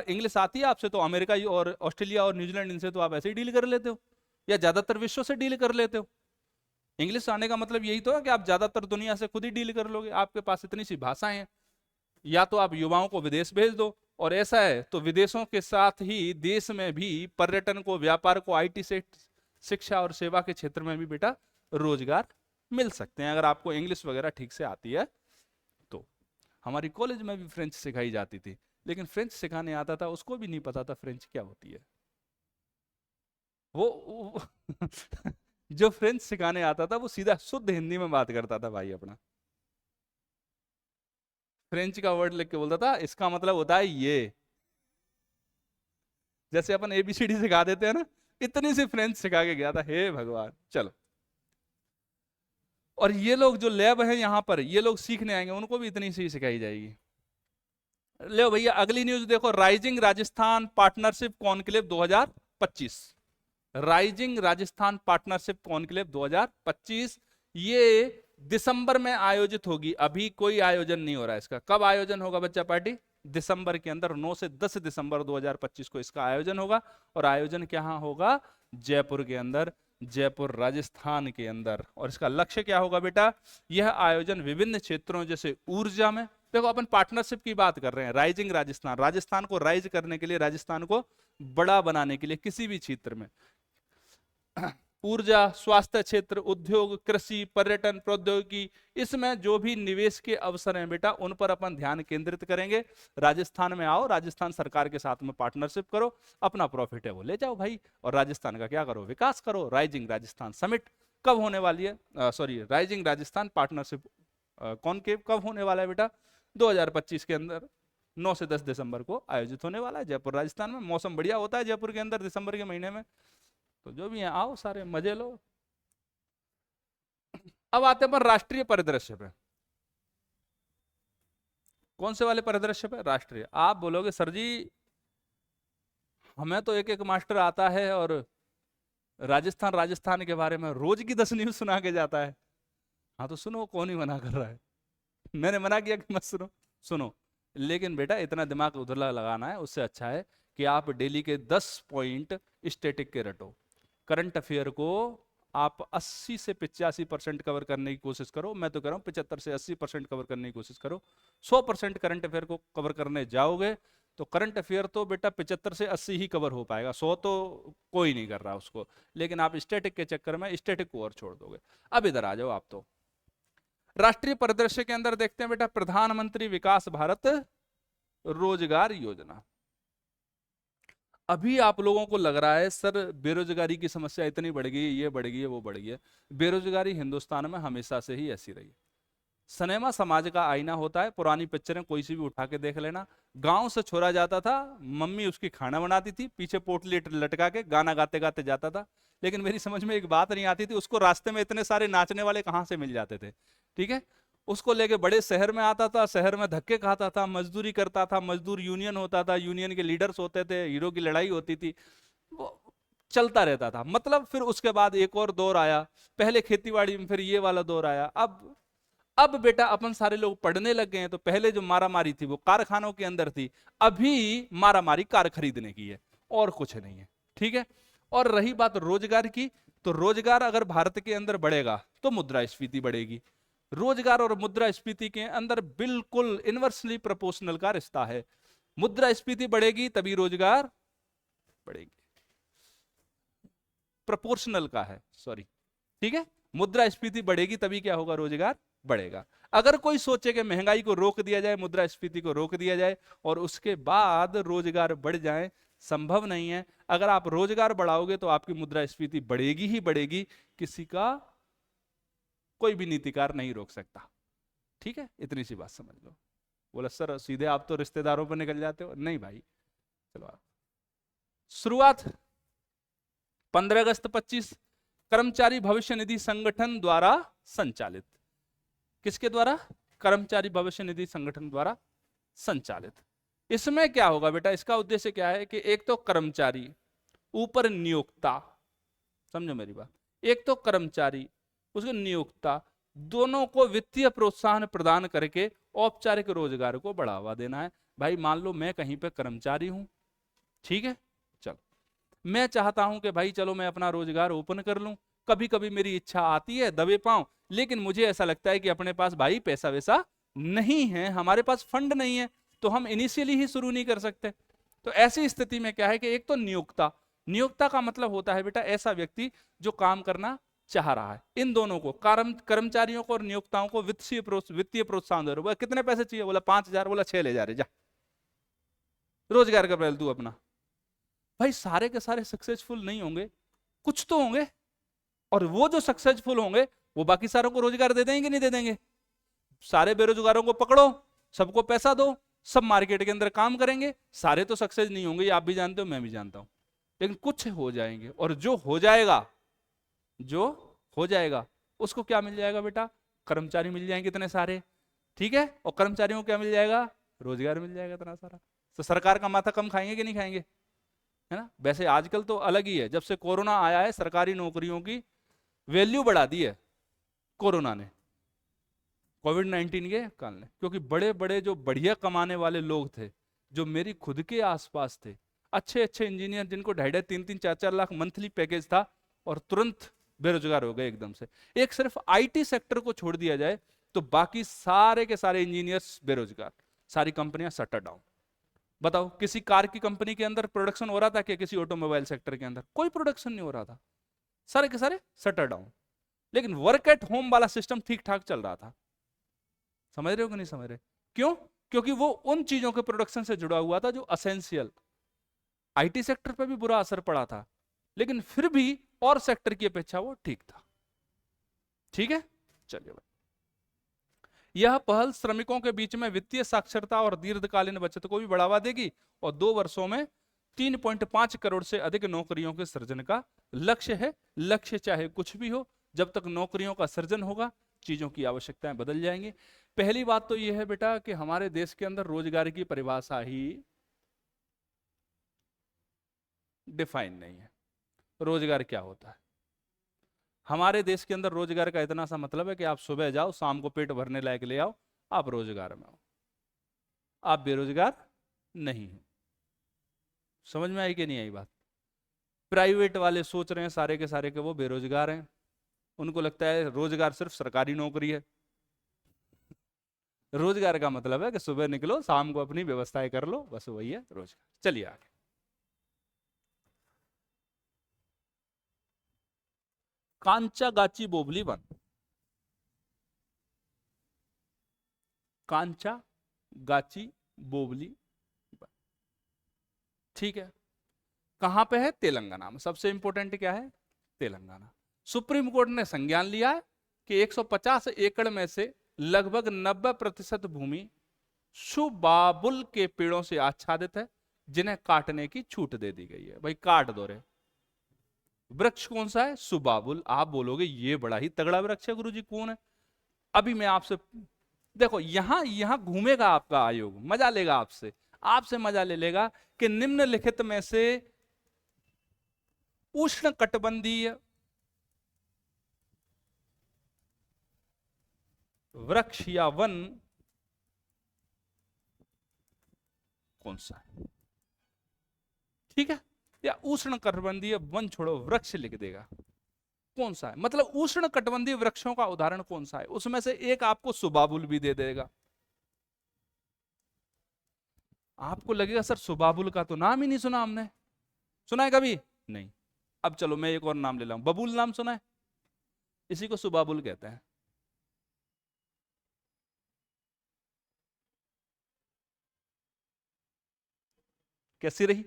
इंग्लिश आती है आपसे तो अमेरिका और ऑस्ट्रेलिया और न्यूजीलैंड, इनसे तो आप ऐसे ही डील कर लेते हो, या ज्यादातर विश्व से डील कर लेते हो। इंग्लिश आने का मतलब यही तो है कि आप ज्यादातर दुनिया से खुद ही डील कर लोगे, आपके पास इतनी सी भाषाएं हैं। या तो आप युवाओं को विदेश भेज दो, और ऐसा है तो विदेशों के साथ ही देश में भी पर्यटन को, व्यापार को, आईटी से, शिक्षा और सेवा के क्षेत्र में भी बेटा रोजगार मिल सकते हैं, अगर आपको इंग्लिश वगैरह ठीक से आती है तो। हमारी कॉलेज में भी फ्रेंच सिखाई जाती थी, लेकिन फ्रेंच सिखाने आता था उसको भी नहीं पता था फ्रेंच क्या होती है। वो जो फ्रेंच सिखाने आता था वो सीधा शुद्ध हिंदी में बात करता था भाई अपना, फ्रेंच का वर्ड लिख के बोलता था इसका मतलब होता है ये, जैसे अपन एबीसीडी सिखा देते हैं ना, इतनी सी फ्रेंच सिखा के गया था। हे भगवान। चलो, और ये लोग जो लैब है यहाँ पर, ये लोग सीखने आएंगे, उनको भी इतनी सी सिखाई जाएगी। ले भैया अगली न्यूज देखो, rising Rajasthan partnership conclave 2025। Rising Rajasthan partnership conclave 2025, ये दिसंबर में आयोजित होगी। अभी कोई आयोजन नहीं हो रहा है इसका। कब आयोजन होगा बच्चा पार्टी? दिसंबर के अंदर, 9 से 10 दिसंबर 2025 को इसका आयोजन होगा। और आयोजन कहाँ होगा? जयपुर के अंदर, जयपुर राजस्थान के अंदर। और इसका लक्ष्य क्या होगा बेटा? यह आयोजन विभिन्न क्षेत्रों जैसे ऊर्जा में, देखो अपन पार्टनरशिप की बात कर रहे हैं, राइजिंग राजस्थान, राजस्थान को राइज करने के लिए, राजस्थान को बड़ा बनाने के लिए किसी भी क्षेत्र में, ऊर्जा, स्वास्थ्य क्षेत्र, उद्योग, कृषि, पर्यटन, प्रौद्योगिकी, इसमें जो भी निवेश के अवसर हैं बेटा, उन पर अपन ध्यान केंद्रित करेंगे। राजस्थान में आओ, राजस्थान सरकार के साथ में पार्टनरशिप करो, अपना प्रॉफिट है वो ले जाओ भाई, और राजस्थान का क्या करो? विकास करो। राइजिंग राजस्थान समिट कब होने वाली है? Sorry, rising Rajasthan partnership conclave कब होने वाला है बेटा? 2025 के अंदर 9 से 10 दिसंबर को आयोजित होने वाला है जयपुर राजस्थान में। मौसम बढ़िया होता है जयपुर के अंदर दिसंबर के महीने में, तो जो भी है आओ, सारे मजे लो। अब आते हैं पर राष्ट्रीय परिदृश्य पे। कौन से वाले परिदृश्य पे? राष्ट्रीय। आप बोलोगे सर जी हमें तो एक एक मास्टर आता है और राजस्थान राजस्थान के बारे में रोज की 10 न्यूज सुना के जाता है। हाँ तो सुनो, कौन ही मना कर रहा है? मैंने मना किया कि मत सुनो? सुनो, लेकिन बेटा इतना दिमाग उधर लगाना है, उससे अच्छा है कि आप डेली के 10 पॉइंट स्टैटिक के रटो। करंट अफेयर को आप 80 से 85% कवर करने की कोशिश करो। मैं तो कह रहा हूं 75 से 80% कवर करने की कोशिश करो। 100% करंट अफेयर को कवर करने जाओगे तो करंट अफेयर तो बेटा 75 से 80 ही कवर हो पाएगा, 100 तो कोई नहीं कर रहा उसको। लेकिन आप स्टैटिक के चक्कर में स्टैटिक को और छोड़ दोगे। अब इधर आ जाओ आप, तो राष्ट्रीय परिदृश्य के अंदर देखते हैं बेटा, प्रधानमंत्री विकास भारत रोजगार योजना। अभी आप लोगों को लग रहा है सर बेरोजगारी की समस्या इतनी बढ़ गई, ये बढ़ गई है, वो बढ़ गई है। बेरोजगारी हिंदुस्तान में हमेशा से ही ऐसी रही। सिनेमा समाज का आईना होता है। पुरानी पिक्चरें कोई सी भी उठा के देख लेना। गांव से छोरा जाता था, मम्मी उसकी खाना बनाती थी, पीछे पोटली लटका के गाना गाते गाते जाता था। लेकिन मेरी समझ में एक बात नहीं आती थी, उसको रास्ते में इतने सारे नाचने वाले कहाँ से मिल जाते थे? ठीक है, उसको लेके बड़े शहर में आता था, शहर में धक्के खाता था, मजदूरी करता था, मजदूर यूनियन होता था, यूनियन के लीडर्स होते थे, हीरो की लड़ाई होती थी, वो चलता रहता था। मतलब फिर उसके बाद एक और दौर आया, पहले खेतीबाड़ी में, फिर ये वाला दौर आया। अब बेटा अपन सारे लोग पढ़ने लग गए हैं, तो पहले जो मारामारी थी वो कारखानों के अंदर थी, अभी मारामारी कार खरीदने की है, और कुछ नहीं है। ठीक है, और रही बात रोजगार की, तो रोजगार अगर भारत के अंदर बढ़ेगा तो मुद्रास्फीति बढ़ेगी। रोजगार और मुद्रास्फीति के अंदर बिल्कुल इनवर्सली प्रोपोर्शनल का रिश्ता है। मुद्रास्फीति बढ़ेगी तभी रोजगार बढ़ेगी, प्रोपोर्शनल का है, सॉरी। ठीक है, मुद्रास्फीति बढ़ेगी तभी क्या होगा? रोजगार बढ़ेगा। अगर कोई सोचे कि महंगाई को रोक दिया जाए, मुद्रास्फीति को रोक दिया जाए और उसके बाद रोजगार बढ़ जाए, संभव नहीं है। अगर आप रोजगार बढ़ाओगे तो आपकी मुद्रास्फीति बढ़ेगी ही बढ़ेगी, किसी का कोई भी नीतिकार नहीं रोक सकता। ठीक है, इतनी सी बात समझ लो। बोला सर सीधे आप तो रिश्तेदारों पर निकल जाते हो। नहीं भाई, चलो आप शुरुआत 15 अगस्त 25, कर्मचारी भविष्य निधि संगठन द्वारा संचालित। किसके द्वारा? कर्मचारी भविष्य निधि संगठन द्वारा संचालित। इसमें क्या होगा बेटा, इसका उद्देश्य क्या है कि एक तो कर्मचारी, ऊपर नियोक्ता, समझो मेरी बात, एक तो कर्मचारी उसके नियोक्ता, दोनों को वित्तीय प्रोत्साहन प्रदान करके औपचारिक रोजगार को बढ़ावा देना है। भाई मान लो मैं कहीं पे कर्मचारी हूं, ठीक है, चलो मैं चाहता हूं कि भाई चलो मैं अपना रोजगार ओपन कर लूं, कभी कभी मेरी इच्छा आती है दबे पांव, लेकिन मुझे ऐसा लगता है कि अपने पास भाई पैसा वैसा नहीं है, हमारे पास फंड नहीं है, तो हम इनिशियली ही शुरू नहीं कर सकते। तो ऐसी स्थिति में क्या है कि एक तो नियोक्ता, नियोक्ता का मतलब होता है बेटा ऐसा व्यक्ति जो काम करना चाह रहा है। इन दोनों को, कर्मचारियों को और नियोक्ताओं को वित्तीय प्रोत्साहन दे रहे हो। कितने पैसे चाहिए? बोला 5,000, बोला 6 ले जा रहे, जा रोजगार कर पहले तू अपना। भाई सारे के सारे सक्सेसफुल नहीं होंगे, कुछ तो होंगे, और वो जो सक्सेसफुल होंगे वो बाकी सारों को रोजगार दे देंगे कि नहीं दे देंगे? सारे बेरोजगारों को पकड़ो, सबको पैसा दो, सब मार्केट के अंदर काम करेंगे, सारे तो सक्सेस नहीं होंगे, ये आप भी जानते हो मैं भी जानता हूं, लेकिन कुछ हो जाएंगे। और जो हो जाएगा, जो हो जाएगा उसको क्या मिल जाएगा बेटा? कर्मचारी मिल जाएंगे इतने सारे, ठीक है, और कर्मचारियों को क्या मिल जाएगा? रोजगार मिल जाएगा इतना सारा। तो सरकार का माथा कम खाएंगे कि नहीं खाएंगे? है ना। वैसे आजकल तो अलग ही है, जब से कोरोना आया है सरकारी नौकरियों की वैल्यू बढ़ा दी है कोरोना ने, कोविड-19 के काल ने, क्योंकि बड़े बड़े जो बढ़िया कमाने वाले लोग थे, जो मेरी खुद के आसपास थे, अच्छे अच्छे इंजीनियर जिनको 2.5-3-3 4-4 लाख मंथली पैकेज था, और तुरंत बेरोजगार हो गए एकदम से। एक सिर्फ आईटी सेक्टर को छोड़ दिया जाए तो बाकी सारे के सारे इंजीनियर्स बेरोजगार, सारी कंपनियां शटर डाउन। बताओ किसी कार की कंपनी के अंदर प्रोडक्शन हो रहा था क्या? किसी ऑटोमोबाइल सेक्टर के अंदर कोई प्रोडक्शन नहीं हो रहा था, सारे के सारे शटर डाउन। लेकिन वर्क एट होम वाला सिस्टम ठीक ठाक चल रहा था। समझ रहे हो कि नहीं समझ रहे? क्यों? क्योंकि वो उन चीजों के प्रोडक्शन से जुड़ा हुआ था जो असेंशियल। आईटी सेक्टर पे भी बुरा असर पड़ा था, लेकिन फिर भी और सेक्टर की अपेक्षा वो ठीक था। ठीक है, चलिए भाई। यह पहल श्रमिकों के बीच में वित्तीय साक्षरता और दीर्घकालीन बचत को भी बढ़ावा देगी, और 2 वर्षों में 3.5 करोड़ से अधिक नौकरियों के सृजन का लक्ष्य है। लक्ष्य चाहे कुछ भी हो, जब तक नौकरियों का सृजन होगा चीजों की आवश्यकताएं बदल जाएंगी। पहली बात तो यह है बेटा कि हमारे देश के अंदर रोजगार की परिभाषा ही डिफाइन नहीं है। रोजगार क्या होता है? हमारे देश के अंदर रोजगार का इतना सा मतलब है कि आप सुबह जाओ, शाम को पेट भरने लायक ले आओ, आप रोजगार में हो, आप बेरोजगार नहीं हो। समझ में आई कि नहीं आई बात? प्राइवेट वाले सोच रहे हैं सारे के सारे के वो बेरोजगार हैं, उनको लगता है रोजगार सिर्फ सरकारी नौकरी है। रोजगार का मतलब है कि सुबह निकलो, शाम को अपनी व्यवस्थाएं कर लो, बस वही है रोजगार। चलिए आगे। कांचागाची बोबली वन, कांचागाची बोबली वन, ठीक है, कहां पे है? तेलंगाना में। सबसे इंपॉर्टेंट क्या है? तेलंगाना। सुप्रीम कोर्ट ने संज्ञान लिया है कि 150 एकड़ में से लगभग 90% भूमि सुबाबुल के पेड़ों से आच्छादित है, जिन्हें काटने की छूट दे दी गई है। भाई काट दो रे। वृक्ष कौन सा है? सुबाबुल। आप बोलोगे ये बड़ा ही तगड़ा वृक्ष है गुरुजी, कौन है? अभी मैं आपसे, देखो यहां यहां घूमेगा आपका आयोग, मजा लेगा आपसे, आपसे मजा ले लेगा कि निम्नलिखित में से उष्ण कटिबंधीय वृक्ष या वन कौन सा है? ठीक है, या उष्ण कटिबंधीय वन छोड़ो, वृक्ष लिख देगा, कौन सा है? मतलब उष्ण कटिबंधीय वृक्षों का उदाहरण कौन सा है? उसमें से एक आपको सुबाबुल भी दे देगा। आपको लगेगा सर सुबाबुल का तो नाम ही नहीं सुना हमने, सुना है कभी? नहीं। अब चलो मैं एक और नाम ले लाऊं, बबूल नाम सुना है? इसी को सुबाबुल कहते हैं। कैसी रही?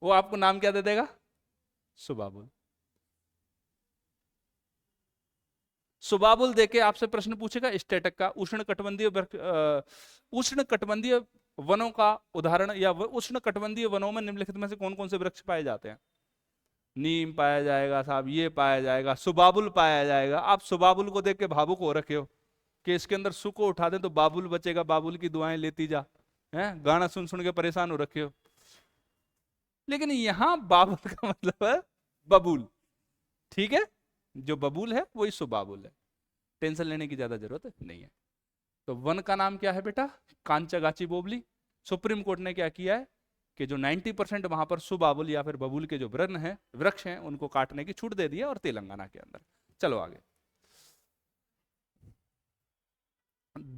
वो आपको नाम क्या दे देगा? सुबाबुल। सुबाबुल देके आपसे प्रश्न पूछेगा स्टेटक का, उष्ण कटिबंधीय वनों का उदाहरण, या उष्ण कटिबंधीय वनों में निम्नलिखित में से कौन कौन से वृक्ष पाए जाते हैं? नीम पाया जाएगा साहब, ये पाया जाएगा, सुबाबुल पाया जाएगा। आप सुबाबुल को देख के भावुक हो रखे हो कि इसके अंदर सु को उठा दें तो बाबुल बचेगा, बाबुल की दुआएं लेती जा, हैं गाना सुन सुन के परेशान हो रखे हो। लेकिन यहां बाबुल का मतलब है बबूल, ठीक है, जो बबूल है वही सुबाबुल है, टेंशन लेने की ज्यादा जरूरत नहीं है। तो वन का नाम क्या है बेटा? कांचागाची बोबली। सुप्रीम कोर्ट ने क्या किया है कि जो 90% वहां पर सुबाबुल या फिर बबूल के जो वृक्ष हैं, उनको काटने की छूट दे दी है, और तेलंगाना के अंदर। चलो आगे,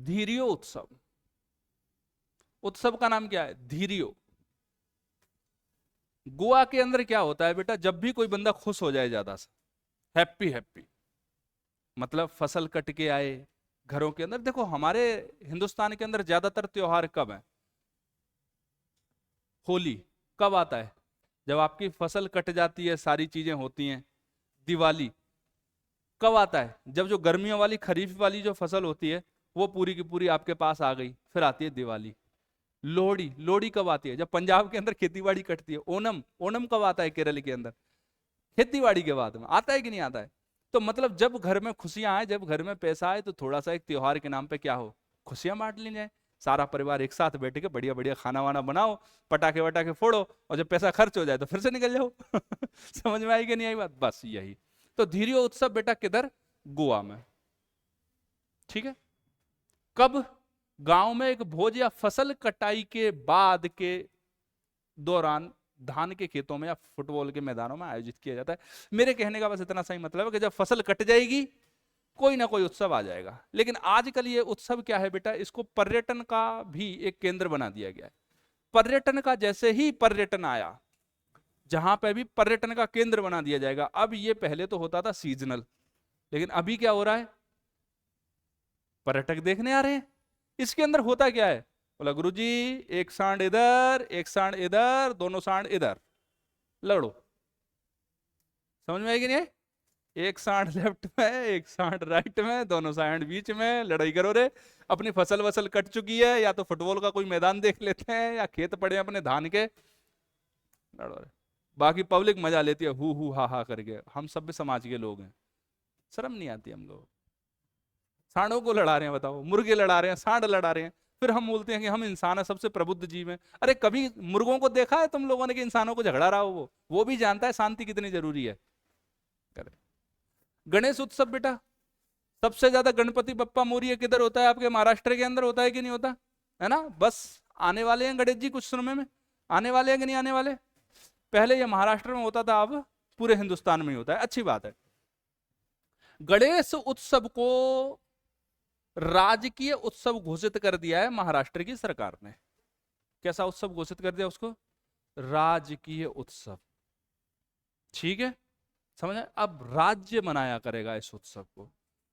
धीरियो उत्सव। उत्सव का नाम क्या है? धीरियो। गोवा के अंदर क्या होता है बेटा, जब भी कोई बंदा खुश हो जाए ज्यादा से, हैप्पी हैप्पी, मतलब फसल कट के आए घरों के अंदर। देखो हमारे हिंदुस्तान के अंदर ज्यादातर त्योहार कब है? होली कब आता है? जब आपकी फसल कट जाती है, सारी चीजें होती हैं। दिवाली कब आता है? जब जो गर्मियों वाली खरीफ वाली जो फसल होती है वो पूरी की पूरी आपके पास आ गई, फिर आती है दिवाली। लोहड़ी, लोहड़ी कब आती है? जब पंजाब के अंदर खेतीबाड़ी कटती है। ओणम, ओणम कब आता है केरल के अंदर? खेतीबाड़ी के बाद में आता है कि नहीं आता है? तो मतलब जब घर में खुशियां आए, जब घर में पैसा आए, तो थोड़ा सा एक त्योहार के नाम पे क्या हो, खुशियां बांट ली जाए। सारा परिवार एक साथ बैठ के बढ़िया बढ़िया खाना वाना बनाओ, पटाखे वटाखे फोड़ो, और जब पैसा खर्च हो जाए तो फिर से निकल जाओ। समझ में आई कि नहीं आई बात? बस यही तो धीरियो उत्सव बेटा किधर? गोवा में, ठीक है। कब? गांव में एक भोज या फसल कटाई के बाद के दौरान धान के खेतों में या फुटबॉल के मैदानों में आयोजित किया जाता है। मेरे कहने का बस इतना सही मतलब है कि जब फसल कट जाएगी कोई ना कोई उत्सव आ जाएगा। लेकिन आजकल ये उत्सव क्या है बेटा, इसको पर्यटन का भी एक केंद्र बना दिया गया है। पर्यटन का जैसे ही पर्यटन आया, जहां पे भी पर्यटन का केंद्र बना दिया जाएगा। अब ये पहले तो होता था सीजनल, लेकिन अभी क्या हो रहा है, पर्यटक देखने आ रहे हैं। इसके अंदर होता क्या है, बोला गुरुजी एक सांड इधर, एक सांड इधर, दोनों सांड इधर, लड़ो। समझ में आएगी नहीं? एक सांड लेफ्ट में, एक सांड राइट में, दोनों सांड बीच में, लड़ाई करो रे। अपनी फसल वसल कट चुकी है, या तो फुटबॉल का कोई मैदान देख लेते हैं, या खेत पड़े हैं अपने धान के, लड़ो रे। बाकी पब्लिक मजा लेती है हु हा हा करके। हम सभ्य समाज के लोग हैं, शर्म नहीं आती हम लोग? सांडों को लड़ा रहे हैं, बताओ, मुर्गे लड़ा रहे हैं, सांड लड़ा रहे हैं, फिर हम बोलते हैं कि हम इंसान है, सबसे प्रबुद्ध जीव है। अरे कभी मुर्गों को देखा है तुम लोगों ने कि इंसानों को झगड़ा रहा हो? वो भी जानता है शांति कितनी जरूरी है। गणेश उत्सव बेटा, सबसे ज्यादा गणपति बप्पा मोरिया किधर होता है? आपके महाराष्ट्र के अंदर होता है कि नहीं होता है ना? बस आने वाले हैं गणेश जी कुछ समय में, आने वाले हैं कि नहीं आने वाले? पहले ये महाराष्ट्र में होता था, अब पूरे हिंदुस्तान में ही होता है। अच्छी बात है। गणेश उत्सव को राजकीय उत्सव घोषित कर दिया है महाराष्ट्र की सरकार ने। कैसा उत्सव घोषित कर दिया उसको? राजकीय उत्सव, ठीक है, समझ आए? अब राज्य मनाया करेगा इस उत्सव को,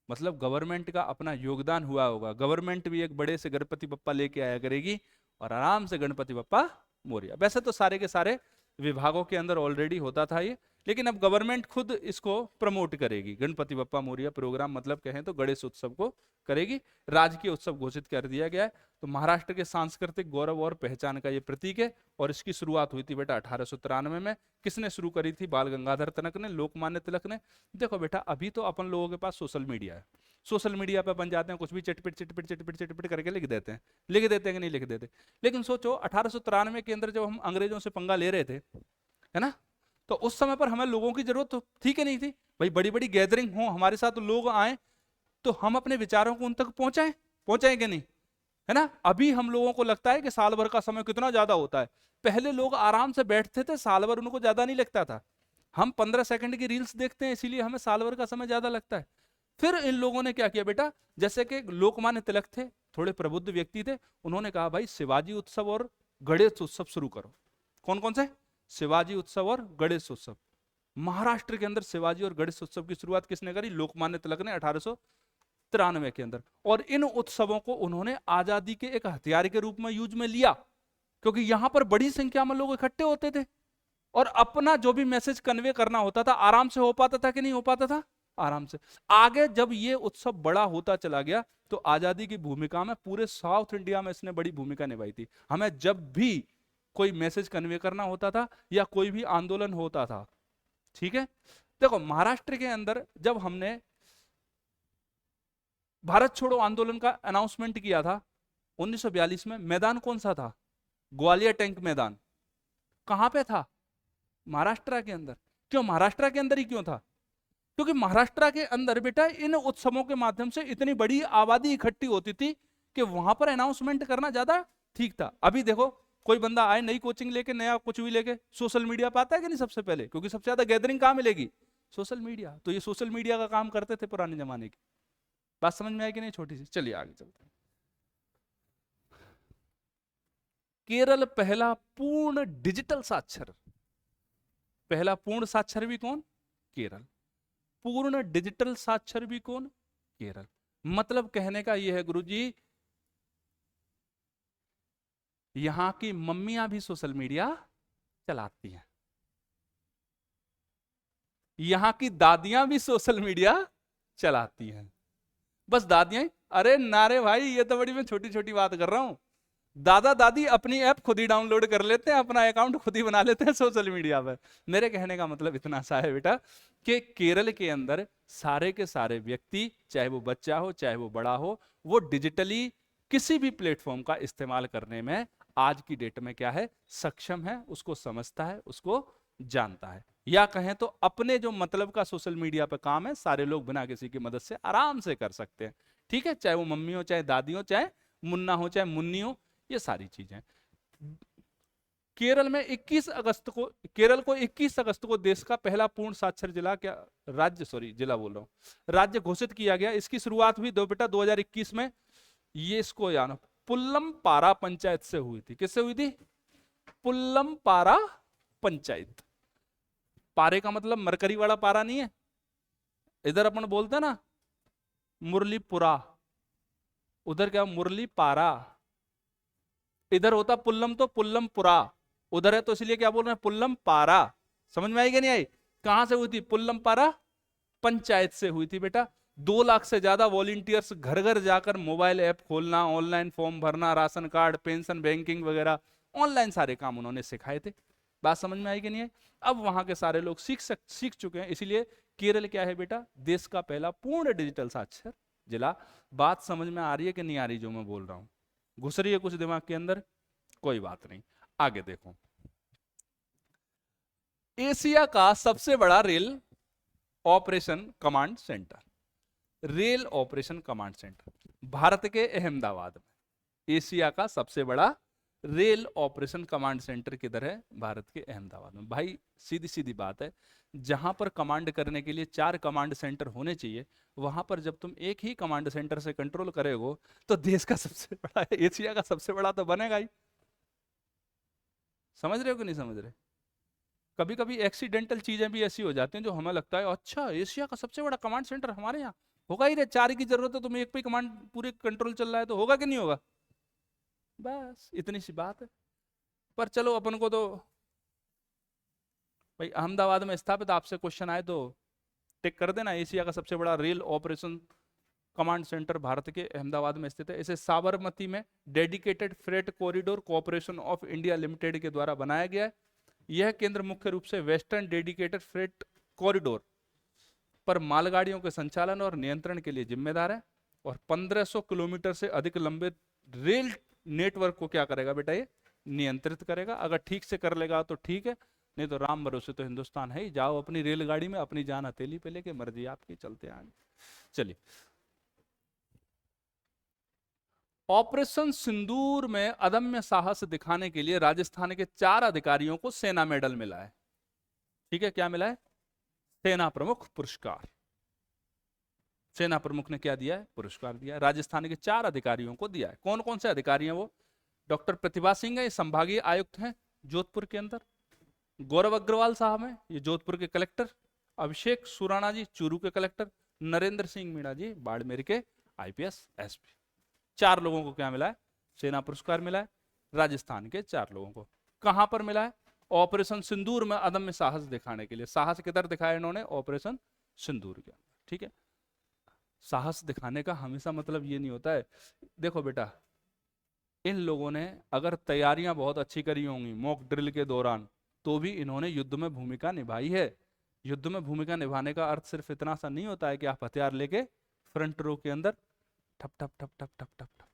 मतलब गवर्नमेंट का अपना योगदान हुआ होगा। गवर्नमेंट भी एक बड़े से गणपति बप्पा लेके आया करेगी, और आराम से गणपति बप्पा मोरिया। वैसे तो सारे के सारे विभागों के अंदर ऑलरेडी होता था ये, लेकिन अब गवर्नमेंट खुद इसको प्रमोट करेगी। गणपति बप्पा मोरिया प्रोग्राम मतलब कहें तो गणेश उत्सव को करेगी, राजकीय उत्सव घोषित कर दिया गया है। तो महाराष्ट्र के सांस्कृतिक गौरव और पहचान का ये प्रतीक है। और इसकी शुरुआत हुई थी बेटा 1893 में। किसने शुरू करी थी? बाल गंगाधर तिलक ने, लोकमान्य तिलक ने। देखो बेटा, अभी तो अपन लोगों के पास सोशल मीडिया है, सोशल मीडिया पे बन जाते हैं, कुछ भी चटपट चटपट चटपट चटपट करके लिख देते हैं। लिख देते हैं कि नहीं लिख देते? लेकिन सोचो 1893 के अंदर जब हम अंग्रेजों से पंगा ले रहे थे, है ना, तो उस समय पर हमें लोगों की जरूरत तो थी कि नहीं थी? भाई बड़ी बड़ी गैदरिंग हो, हमारे साथ लोग आए, तो हम अपने विचारों को उन तक पहुंचाएं, पहुंचाएं कि नहीं, है ना? अभी हम लोगों को लगता है कि साल भर का समय कितना ज्यादा होता है। पहले लोग आराम से बैठते थे, साल भर उनको ज्यादा नहीं लगता था। हम 15 सेकंड की रील्स देखते हैं, इसीलिए हमें साल भर का समय ज्यादा लगता है। फिर इन लोगों ने क्या किया बेटा, जैसे कि लोकमान्य तिलक थे, थोड़े प्रबुद्ध व्यक्ति थे, उन्होंने कहा भाई शिवाजी उत्सव और गणेश उत्सव शुरू करो। कौन कौन से? शिवाजी उत्सव और गणेश उत्सव। महाराष्ट्र के अंदर शिवाजी और गणेश उत्सव की शुरुआत किसने करी? लोकमान्य तिलक ने 1893 के अंदर। और इन उत्सवों को उन्होंने आजादी के एक हथियार के रूप में यूज में लिया, क्योंकि यहां पर बड़ी संख्या में लोग इकट्ठे होते थे, और अपना जो भी मैसेज कन्वे करना होता था आराम से हो पाता था कि नहीं हो पाता था? आराम से। आगे जब ये उत्सव बड़ा होता चला गया, तो आजादी की भूमिका में पूरे साउथ इंडिया में इसने बड़ी भूमिका निभाई थी। हमें जब भी कोई मैसेज कन्वे करना होता था, या कोई भी आंदोलन होता था, ठीक है। देखो महाराष्ट्र के अंदर जब हमने भारत छोड़ो आंदोलन का अनाउंसमेंट किया था 1942 में, मैदान कौन सा था? ग्वालियर टैंक मैदान। कहां पे था? महाराष्ट्र के अंदर। क्यों महाराष्ट्र के अंदर ही क्यों था? क्योंकि महाराष्ट्र के अंदर बेटा इन उत्सवों के माध्यम से इतनी बड़ी आबादी इकट्ठी होती थी कि वहां पर अनाउंसमेंट करना ज्यादा ठीक था। अभी देखो कोई बंदा आए नई कोचिंग लेके, नया कुछ भी लेके, सोशल मीडिया पे आता है कि नहीं सबसे पहले? क्योंकि सबसे ज्यादा गैदरिंग कहां मिलेगी? Social media. तो ये सोशल मीडिया का काम करते थे पुराने जमाने की। बात समझ में आई कि नहीं छोटी सी? चलिए आगे चलते हैं। केरल पहला पूर्ण डिजिटल साक्षर। पहला पूर्ण साक्षर भी कौन? केरल। पूर्ण डिजिटल साक्षर भी कौन? केरल। मतलब कहने का यह है गुरुजी, यहां की मम्मियां भी सोशल मीडिया चलाती हैं, यहां की दादियां भी सोशल मीडिया चलाती हैं। बस दादियां, अरे नारे भाई ये तो बड़ी मैं छोटी छोटी बात कर रहा हूं। दादा दादी अपनी ऐप खुद ही डाउनलोड कर लेते हैं, अपना अकाउंट खुद ही बना लेते हैं सोशल मीडिया पर। मेरे कहने का मतलब इतना सा है बेटा कि केरल के अंदर सारे के सारे व्यक्ति, चाहे वो बच्चा हो चाहे वो बड़ा हो, वो डिजिटली किसी भी प्लेटफॉर्म का इस्तेमाल करने में आज की डेट में क्या है? सक्षम है, उसको समझता है, उसको जानता है। या कहें तो अपने जो मतलब का सोशल मीडिया पर काम है सारे लोग बिना किसी की मदद से आराम से कर सकते हैं। ठीक है, चाहे वो मम्मी हो, चाहे दादी हो, चाहे मुन्ना हो, चाहे मुन्नी हो, ये सारी चीजें। केरल में 21 अगस्त को, केरल को 21 अगस्त को देश का पहला पूर्ण साक्षर जिला, क्या राज्य, सॉरी जिला बोल रहा हूं, राज्य घोषित किया गया। इसकी शुरुआत हुई दो बेटा 2021 में। ये इसको याद, पुल्लम पारा पंचायत से हुई थी। किससे हुई थी? पुल्लम पारा पंचायत। पारे का मतलब मरकरी वाला पारा नहीं है, इधर अपन बोलते हैं ना मुरलीपुरा, उधर क्या मुरली पारा, इधर होता पुल्लम तो पुल्लमपुरा, उधर है तो इसलिए क्या बोल रहे हैं? पुल्लम पारा। समझ में आई कि नहीं आई? कहां से हुई थी? पुल्लम पारा पंचायत से हुई थी बेटा। 2 लाख से ज्यादा वॉलिंटियर्स घर घर जाकर मोबाइल ऐप खोलना, ऑनलाइन फॉर्म भरना, राशन कार्ड, पेंशन, बैंकिंग वगैरह ऑनलाइन सारे काम उन्होंने सिखाए थे। बात समझ में आई कि नहीं है? अब वहां के सारे लोग सीख चुके हैं, इसीलिए केरल क्या है बेटा? देश का पहला पूर्ण डिजिटल साक्षर जिला। बात समझ में आ रही है कि नहीं आ रही जो मैं बोल रहा हूं? घुस रही है कुछ दिमाग के अंदर? कोई बात नहीं, आगे देखो। एशिया का सबसे बड़ा rail operation command centre, rail operation command centre Bharat के अहमदाबाद में। एशिया का सबसे बड़ा रेल ऑपरेशन कमांड सेंटर किधर है? भारत के अहमदाबाद में। भाई सीधी सीधी बात है, जहां पर कमांड करने के लिए 4 कमांड सेंटर होने चाहिए, वहां पर जब तुम एक ही कमांड सेंटर से कंट्रोल करेगो तो देश का सबसे बड़ा, एशिया का सबसे बड़ा तो बनेगा ही। समझ रहे हो कि नहीं समझ रहे? कभी कभी एक्सीडेंटल चीजें भी ऐसी हो जाती हैं जो हमें लगता है अच्छा एशिया का सबसे बड़ा कमांड सेंटर हमारे यहाँ होगा ही रे, 4 की जरूरत है, तुम एक पे कमांड पूरे कंट्रोल चल रहा है तो होगा कि नहीं होगा? बस इतनी सी बात है। पर चलो अपन को तो भाई अहमदाबाद में स्थापित, आपसे क्वेश्चन आए तो टिक कर देना, एशिया का सबसे बड़ा rail operation command centre Bharat के अहमदाबाद में स्थित है। इसे साबरमती में dedicated freight corridor corporation of India limited के द्वारा बनाया गया है। यह केंद्र मुख्य रूप से वेस्टर्न डेडिकेटेड फ्रेट कॉरिडोर पर मालगाड़ियों के संचालन और नियंत्रण के लिए जिम्मेदार है, और 1500 किलोमीटर से अधिक लंबे रेल नेटवर्क को क्या करेगा बेटा? ये नियंत्रित करेगा। अगर ठीक से कर लेगा तो ठीक है, नहीं तो राम भरोसे तो हिंदुस्तान है ही, जाओ अपनी रेलगाड़ी में अपनी जान हथेली पे लेके, मर्जी आपकी, चलते आगे। चलिए, ऑपरेशन सिंदूर में अदम्य साहस दिखाने के लिए राजस्थान के 4 अधिकारियों को सेना मेडल मिला है। ठीक है, क्या मिला है? सेना प्रमुख पुरस्कार। सेना प्रमुख ने क्या दिया है? पुरस्कार दिया है। राजस्थान के 4 अधिकारियों को दिया है। कौन कौन से अधिकारी हैं वो? डॉक्टर प्रतिभा सिंह है, ये संभागीय आयुक्त हैं जोधपुर के अंदर। गौरव अग्रवाल साहब हैं, ये जोधपुर के कलेक्टर। अभिषेक सुराणा जी चूरू के कलेक्टर। नरेंद्र सिंह मीणा जी बाड़मेर के आईपीएस एसपी। 4 लोगों को क्या मिला है? सेना पुरस्कार मिला है। राजस्थान के 4 लोगों को। कहां पर मिला है? ऑपरेशन सिंदूर में अदम्य साहस दिखाने के लिए। साहस किधर दिखाया इन्होंने? ऑपरेशन सिंदूर के अंदर। ठीक है, साहस दिखाने का हमेशा मतलब ये नहीं होता है, देखो बेटा इन लोगों ने अगर तैयारियां बहुत अच्छी करी होंगी मॉक ड्रिल के दौरान, तो भी इन्होंने युद्ध में भूमिका निभाई है। युद्ध में भूमिका निभाने का अर्थ सिर्फ इतना सा नहीं होता है कि आप हथियार लेके फ्रंट रो के अंदर ठप ठप ठप ठप ठप ठप ठप,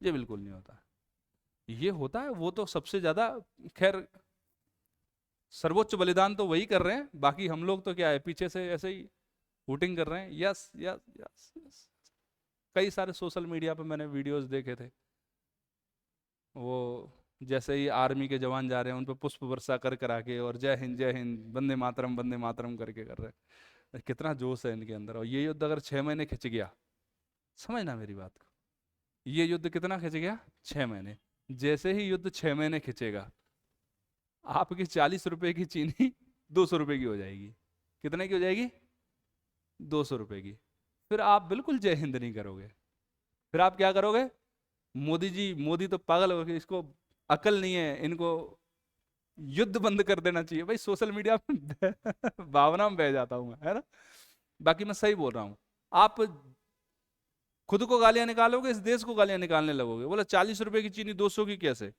ये बिल्कुल नहीं होता है। ये होता है वो तो सबसे ज्यादा, खैर सर्वोच्च बलिदान तो वही कर रहे हैं, बाकी हम लोग तो क्या है पीछे से ऐसे ही हूटिंग कर रहे हैं। Yes yes yes yes. कई सारे सोशल मीडिया पे मैंने वीडियोस देखे थे, वो जैसे ही आर्मी के जवान जा रहे हैं उन पर पुष्प वर्षा कर करा के और जय हिंद वंदे मातरम करके कर रहे हैं। कितना जोश है इनके अंदर। और ये युद्ध अगर 6 महीने खिंच गया, समझना मेरी बात को, ये युद्ध कितना खिंच गया, 6 महीने। जैसे ही युद्ध 6 महीने खिंचेगा, आपकी 40 रुपए की चीनी 200 रुपए की हो जाएगी। कितने की हो जाएगी, 200 रुपए की। फिर आप बिल्कुल जय हिंद नहीं करोगे, फिर आप क्या करोगे, मोदी जी, मोदी तो पागल हो गए, इसको अकल नहीं है, इनको युद्ध बंद कर देना चाहिए। भाई सोशल मीडिया में भावना में बह जाता हूं मैं, है ना। बाकी मैं सही बोल रहा हूं। आप खुद को गालियां निकालोगे, इस देश को गालियां निकालने लगोगे। बोला 40 रुपए की चीनी 200 की कैसे,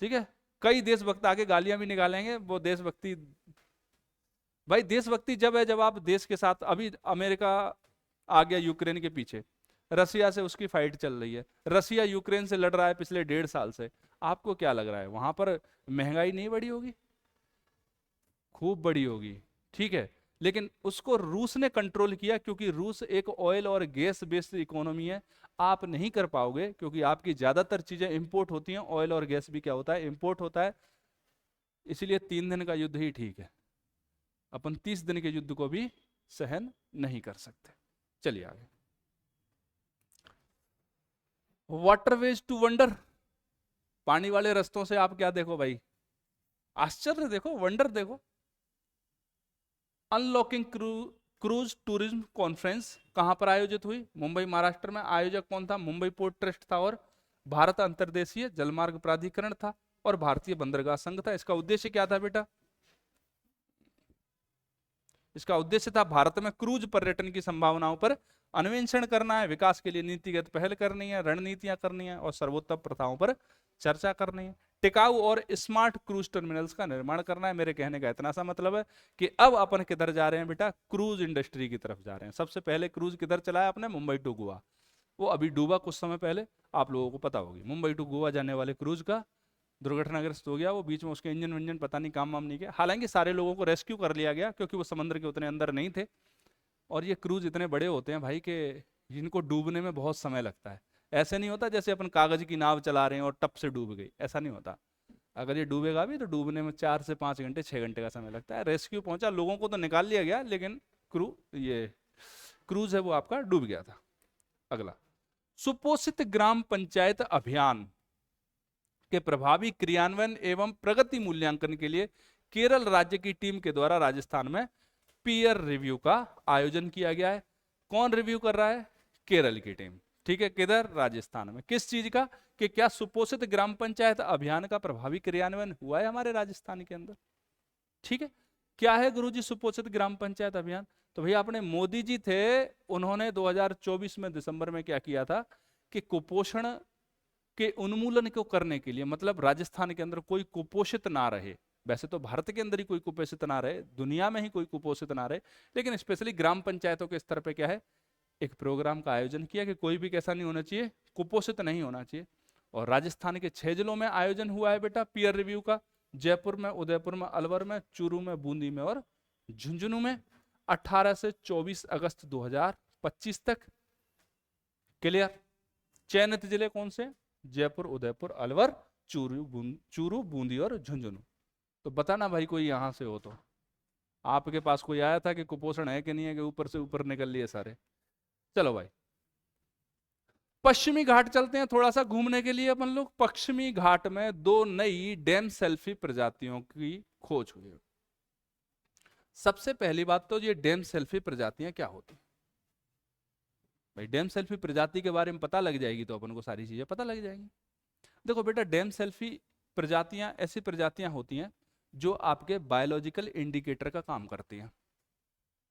ठीक है। कई देशभक्त आके गालियां भी निकालेंगे, वो देशभक्ति, भाई देशभक्ति जब है जब आप देश के साथ, अभी अमेरिका आ गया यूक्रेन के पीछे, रसिया से उसकी फाइट चल रही है, रसिया यूक्रेन से लड़ रहा है पिछले 1.5 साल से। आपको क्या लग रहा है वहां पर महंगाई नहीं बढ़ी होगी, खूब बढ़ी होगी, ठीक है। लेकिन उसको रूस ने कंट्रोल किया, क्योंकि रूस एक ऑयल और गैस बेस्ड इकोनॉमी है। आप नहीं कर पाओगे, क्योंकि आपकी ज्यादातर चीजें इंपोर्ट होती हैं। ऑयल और गैस भी क्या होता है, इंपोर्ट होता है। इसीलिए 3 दिन का युद्ध ही ठीक है, अपन 30 दिन के युद्ध को भी सहन नहीं कर सकते। चलिए आगे। वाटरवेज टू वंडर, पानी वाले रस्तों से आप क्या देखो भाई, आश्चर्य देखो, वंडर देखो। अनलॉकिंग क्रूज टूरिज्म कॉन्फ्रेंस कहां पर आयोजित हुई, मुंबई महाराष्ट्र में। आयोजक कौन था, मुंबई पोर्ट ट्रस्ट था, और भारत अंतर्देशीय जलमार्ग प्राधिकरण था, और भारतीय बंदरगाह संघ था। इसका उद्देश्य क्या था बेटा, इसका उद्देश्य था भारत में क्रूज पर्यटन की संभावनाओं पर अन्वेषण करना है, विकास के लिए नीतिगत पहल करनी है, रणनीतियां करनी है, और सर्वोत्तम प्रथाओं पर चर्चा करनी है। टिकाऊ और स्मार्ट क्रूज टर्मिनल्स का निर्माण करना है। मेरे कहने का इतना सा मतलब है कि अब अपन किधर जा रहे हैं बेटा, क्रूज इंडस्ट्री की तरफ जा रहे हैं। सबसे पहले क्रूज किधर चलाया आपने, मुंबई टू गोवा। वो अभी डूबा कुछ समय पहले, आप लोगों को पता होगी। मुंबई टू गोवा जाने वाले क्रूज का दुर्घटनाग्रस्त हो गया, वो बीच में उसके इंजन विंजन पता नहीं काम वाम नहीं किया। हालांकि सारे लोगों को रेस्क्यू कर लिया गया, क्योंकि वो समंदर के उतने अंदर नहीं थे। और ये क्रूज इतने बड़े होते हैं भाई कि इनको डूबने में बहुत समय लगता है। ऐसे नहीं होता जैसे अपन कागज की नाव चला रहे हैं और टप से डूब गई, ऐसा नहीं होता। अगर ये डूबेगा भी तो डूबने में 4 से 5 घंटे 6 घंटे का समय लगता है। रेस्क्यू पहुंचा, लोगों को तो निकाल लिया गया, लेकिन क्रूज है वो आपका डूब गया था। अगला, सुपोषित ग्राम पंचायत अभियान के प्रभावी क्रियान्वयन एवं प्रगति मूल्यांकन के लिए केरल राज्य की टीम के द्वारा राजस्थान में पीयर रिव्यू का आयोजन किया गया है। कौन रिव्यू कर रहा है, केरल की टीम, ठीक है। किधर, राजस्थान में। किस चीज का, कि क्या सुपोषित ग्राम पंचायत अभियान का प्रभावी क्रियान्वयन हुआ है हमारे राजस्थान के अंदर, ठीक है। क्या है गुरुजी सुपोषित ग्राम पंचायत अभियान, तो भैया अपने मोदी जी थे, उन्होंने 2024 में दिसंबर में क्या किया था कि कुपोषण के उन्मूलन को करने के लिए, मतलब राजस्थान के अंदर कोई कुपोषित ना रहे। वैसे तो भारत के अंदर ही कोई कुपोषित ना रहे, दुनिया में ही कोई कुपोषित ना रहे, लेकिन स्पेशली ग्राम पंचायतों के स्तर पे क्या है, एक प्रोग्राम का आयोजन किया कि कोई भी कैसा नहीं होना चाहिए, कुपोषित नहीं होना चाहिए। और राजस्थान के 6 जिलों में आयोजन हुआ है बेटा पीयर रिव्यू का। जयपुर में, उदयपुर में, अलवर में, चूरू में, बूंदी में और झुंझुनू में। 18 से 24 अगस्त 2025 तक। क्लियर। चयनित जिले कौन से, जयपुर, उदयपुर, अलवर, चूरू, बूंदी और झुंझुनू। तो बताना भाई कोई यहां से हो तो, आपके पास कोई आया था कि कुपोषण है कि नहीं है, कि ऊपर से ऊपर निकल लिए सारे। चलो भाई, पश्चिमी घाट चलते हैं थोड़ा सा घूमने के लिए अपन लोग। पश्चिमी घाट में 2 नई डैम सेल्फी प्रजातियों की खोज हुई है। सबसे पहली बात तो ये डैम सेल्फी प्रजातियां क्या होती, भाई डैम सेल्फी प्रजाति के बारे में पता लग जाएगी तो अपन को सारी चीजें पता लग जाएंगी। देखो बेटा, डैम सेल्फी प्रजातियां ऐसी प्रजातियां होती हैं जो आपके बायोलॉजिकल इंडिकेटर का काम करती हैं।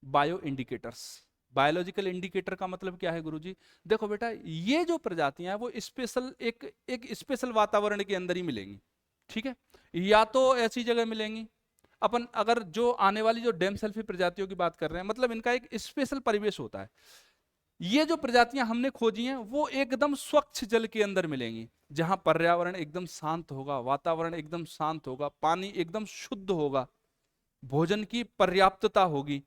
बायो इंडिकेटर्स, बायोलॉजिकल इंडिकेटर का मतलब क्या है गुरुजी, देखो बेटा ये जो प्रजातियां हैं वो स्पेशल एक स्पेशल वातावरण के अंदर ही मिलेंगी, ठीक है। या तो ऐसी जगह मिलेंगी अपन अगर जो आने वाली जो डेमसेल्फी प्रजातियों की बात कर रहे हैं, मतलब इनका एक स्पेशल परिवेश होता है। ये जो प्रजातियां हमने खोजी हैं वो एकदम स्वच्छ जल के अंदर मिलेंगी, जहां पर्यावरण एकदम शांत होगा, वातावरण एकदम शांत होगा, पानी एकदम शुद्ध होगा, भोजन की पर्याप्तता होगी।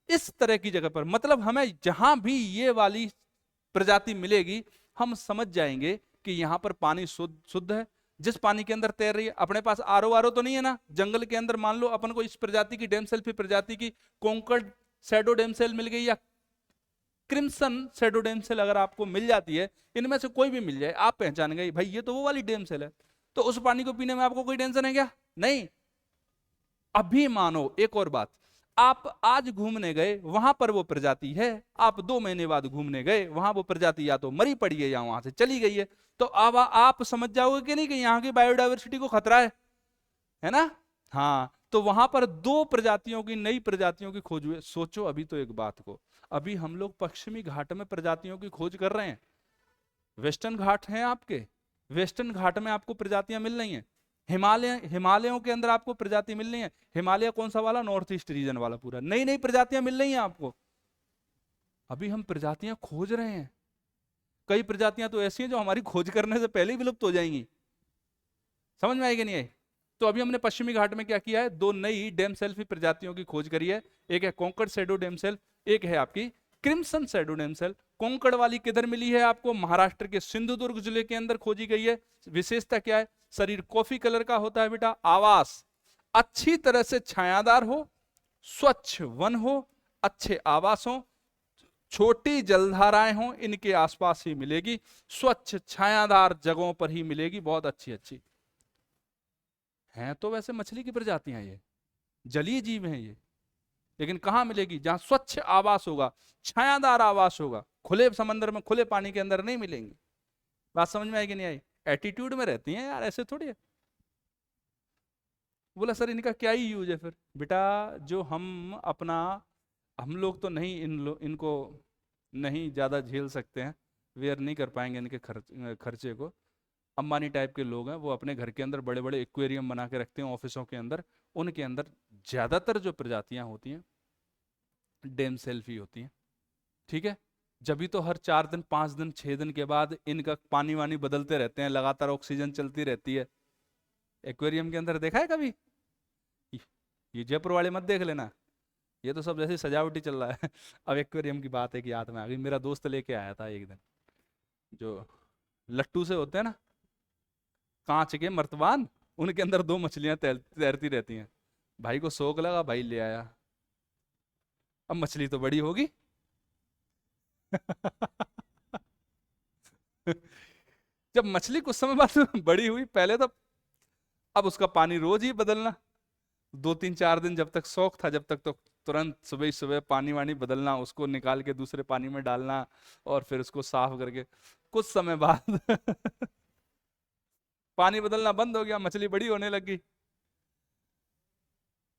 इस तरह की जगह पर, मतलब हमें जहां भी ये वाली प्रजाति मिलेगी, हम समझ जाएंगे कि यहां पर पानी शुद्ध शुद्ध है। जिस पानी के अंदर तैर रही है, अपने पास आरो तो नहीं है ना, जंगल के अंदर मान लो अपन को इस प्रजाति की, डेमसेल्फी प्रजाति की कोंकण शैडो डेमसेल मिल गई या क्रिम्सन शैडो डेमसेल अगर आपको मिल जाती है, इनमें से कोई भी मिल जाए, आप पहचान गए भाई ये तो वो वाली डेमसेल है, तो उस पानी को पीने में आपको कोई टेंशन है क्या? नहीं। अभी मानो एक और बात, आप आज घूमने गए, वहां पर वो प्रजाति है, आप 2 महीने बाद घूमने गए, वहां वो प्रजाति या तो मरी पड़ी है या वहां से चली गई है, तो अब आप समझ जाओगे कि नहीं कि यहाँ की बायोडायवर्सिटी को खतरा है ना? हाँ, तो वहां पर 2 प्रजातियों की, नई प्रजातियों की खोज हुई। सोचो अभी तो एक बात को, अभी हम लोग पश्चिमी घाट में प्रजातियों की खोज कर रहे हैं, वेस्टर्न घाट हैं आपके, वेस्टर्न घाट में आपको प्रजातियां मिल रही हैं, हिमालयों के अंदर आपको प्रजाति मिल रही है। हिमालय कौन सा वाला? नॉर्थ ईस्ट रीजन वाला, पूरा नई नई प्रजातियां मिल रही हैं आपको। अभी हम प्रजातियां खोज रहे हैं, कई प्रजातियां तो ऐसी हैं जो हमारी खोज करने से पहले ही विलुप्त हो जाएंगी। समझ में आएगी नहीं आई? तो अभी हमने पश्चिमी घाट में क्या किया है, 2 नई डेमसेल्फी प्रजातियों की खोज करी है। एक है कोंकण शैडो डेमसेल, एक है आपकी क्रिम्सन शैडो डेमसेल। कोंकण वाली किधर मिली है आपको? महाराष्ट्र के सिंधुदुर्ग जिले के अंदर खोजी गई है। विशेषता क्या है? शरीर कॉफी कलर का होता है बेटा। आवास अच्छी तरह से छायादार हो, स्वच्छ वन हो, अच्छे आवास हो, छोटी जलधाराएं हो, इनके आसपास ही मिलेगी, स्वच्छ छायादार जगहों पर ही मिलेगी, बहुत अच्छी अच्छी हैं। तो वैसे मछली की प्रजातियां ये जलीय जीव हैं ये, लेकिन कहां मिलेगी? जहां स्वच्छ आवास होगा, छायादार आवास होगा, खुले समंदर में, खुले पानी के अंदर नहीं मिलेंगी। बात समझ में आएगी नहीं आई? एटीट्यूड में रहती हैं यार, ऐसे थोड़ी है। बोला सर इनका क्या ही यूज है फिर? बेटा जो हम अपना, हम लोग तो नहीं इनको नहीं ज्यादा झेल सकते हैं, वेयर नहीं कर पाएंगे इनके खर्चे को। अंबानी टाइप के लोग हैं, वो अपने घर के अंदर बड़े बड़े एक्वेरियम बना के रखते हैं ऑफिसों के अंदर, उनके अंदर ज्यादातर जो प्रजातियां होती हैं डेम सेल्फी होती हैं। ठीक है, जब तो हर 4 दिन 5 दिन 6 दिन के बाद इनका पानी वानी बदलते रहते हैं, लगातार ऑक्सीजन चलती रहती है। एक्वेरियम के अंदर देखा है कभी? ये जयपुर वाले मत देख लेना, ये तो सब जैसे सजावटी चल रहा है। अब एक्वेरियम की बात है कि याद में आ गई, मेरा दोस्त लेके आया था एक दिन, जो लट्टू से होते हैं ना कांच के मर्तबान, उनके अंदर 2 मछलियां तैरती रहती हैं। भाई को शौक लगा, भाई ले आया। अब मछली तो बड़ी होगी। जब मछली कुछ समय बाद बड़ी हुई, पहले तो अब उसका पानी रोज ही बदलना, 2 3 4 दिन जब तक शौक था, जब तक तो तुरंत सुबह ही सुबह पानी वानी बदलना, उसको निकाल के दूसरे पानी में डालना और फिर उसको साफ करके। कुछ समय बाद पानी बदलना बंद हो गया, मछली बड़ी होने लगी।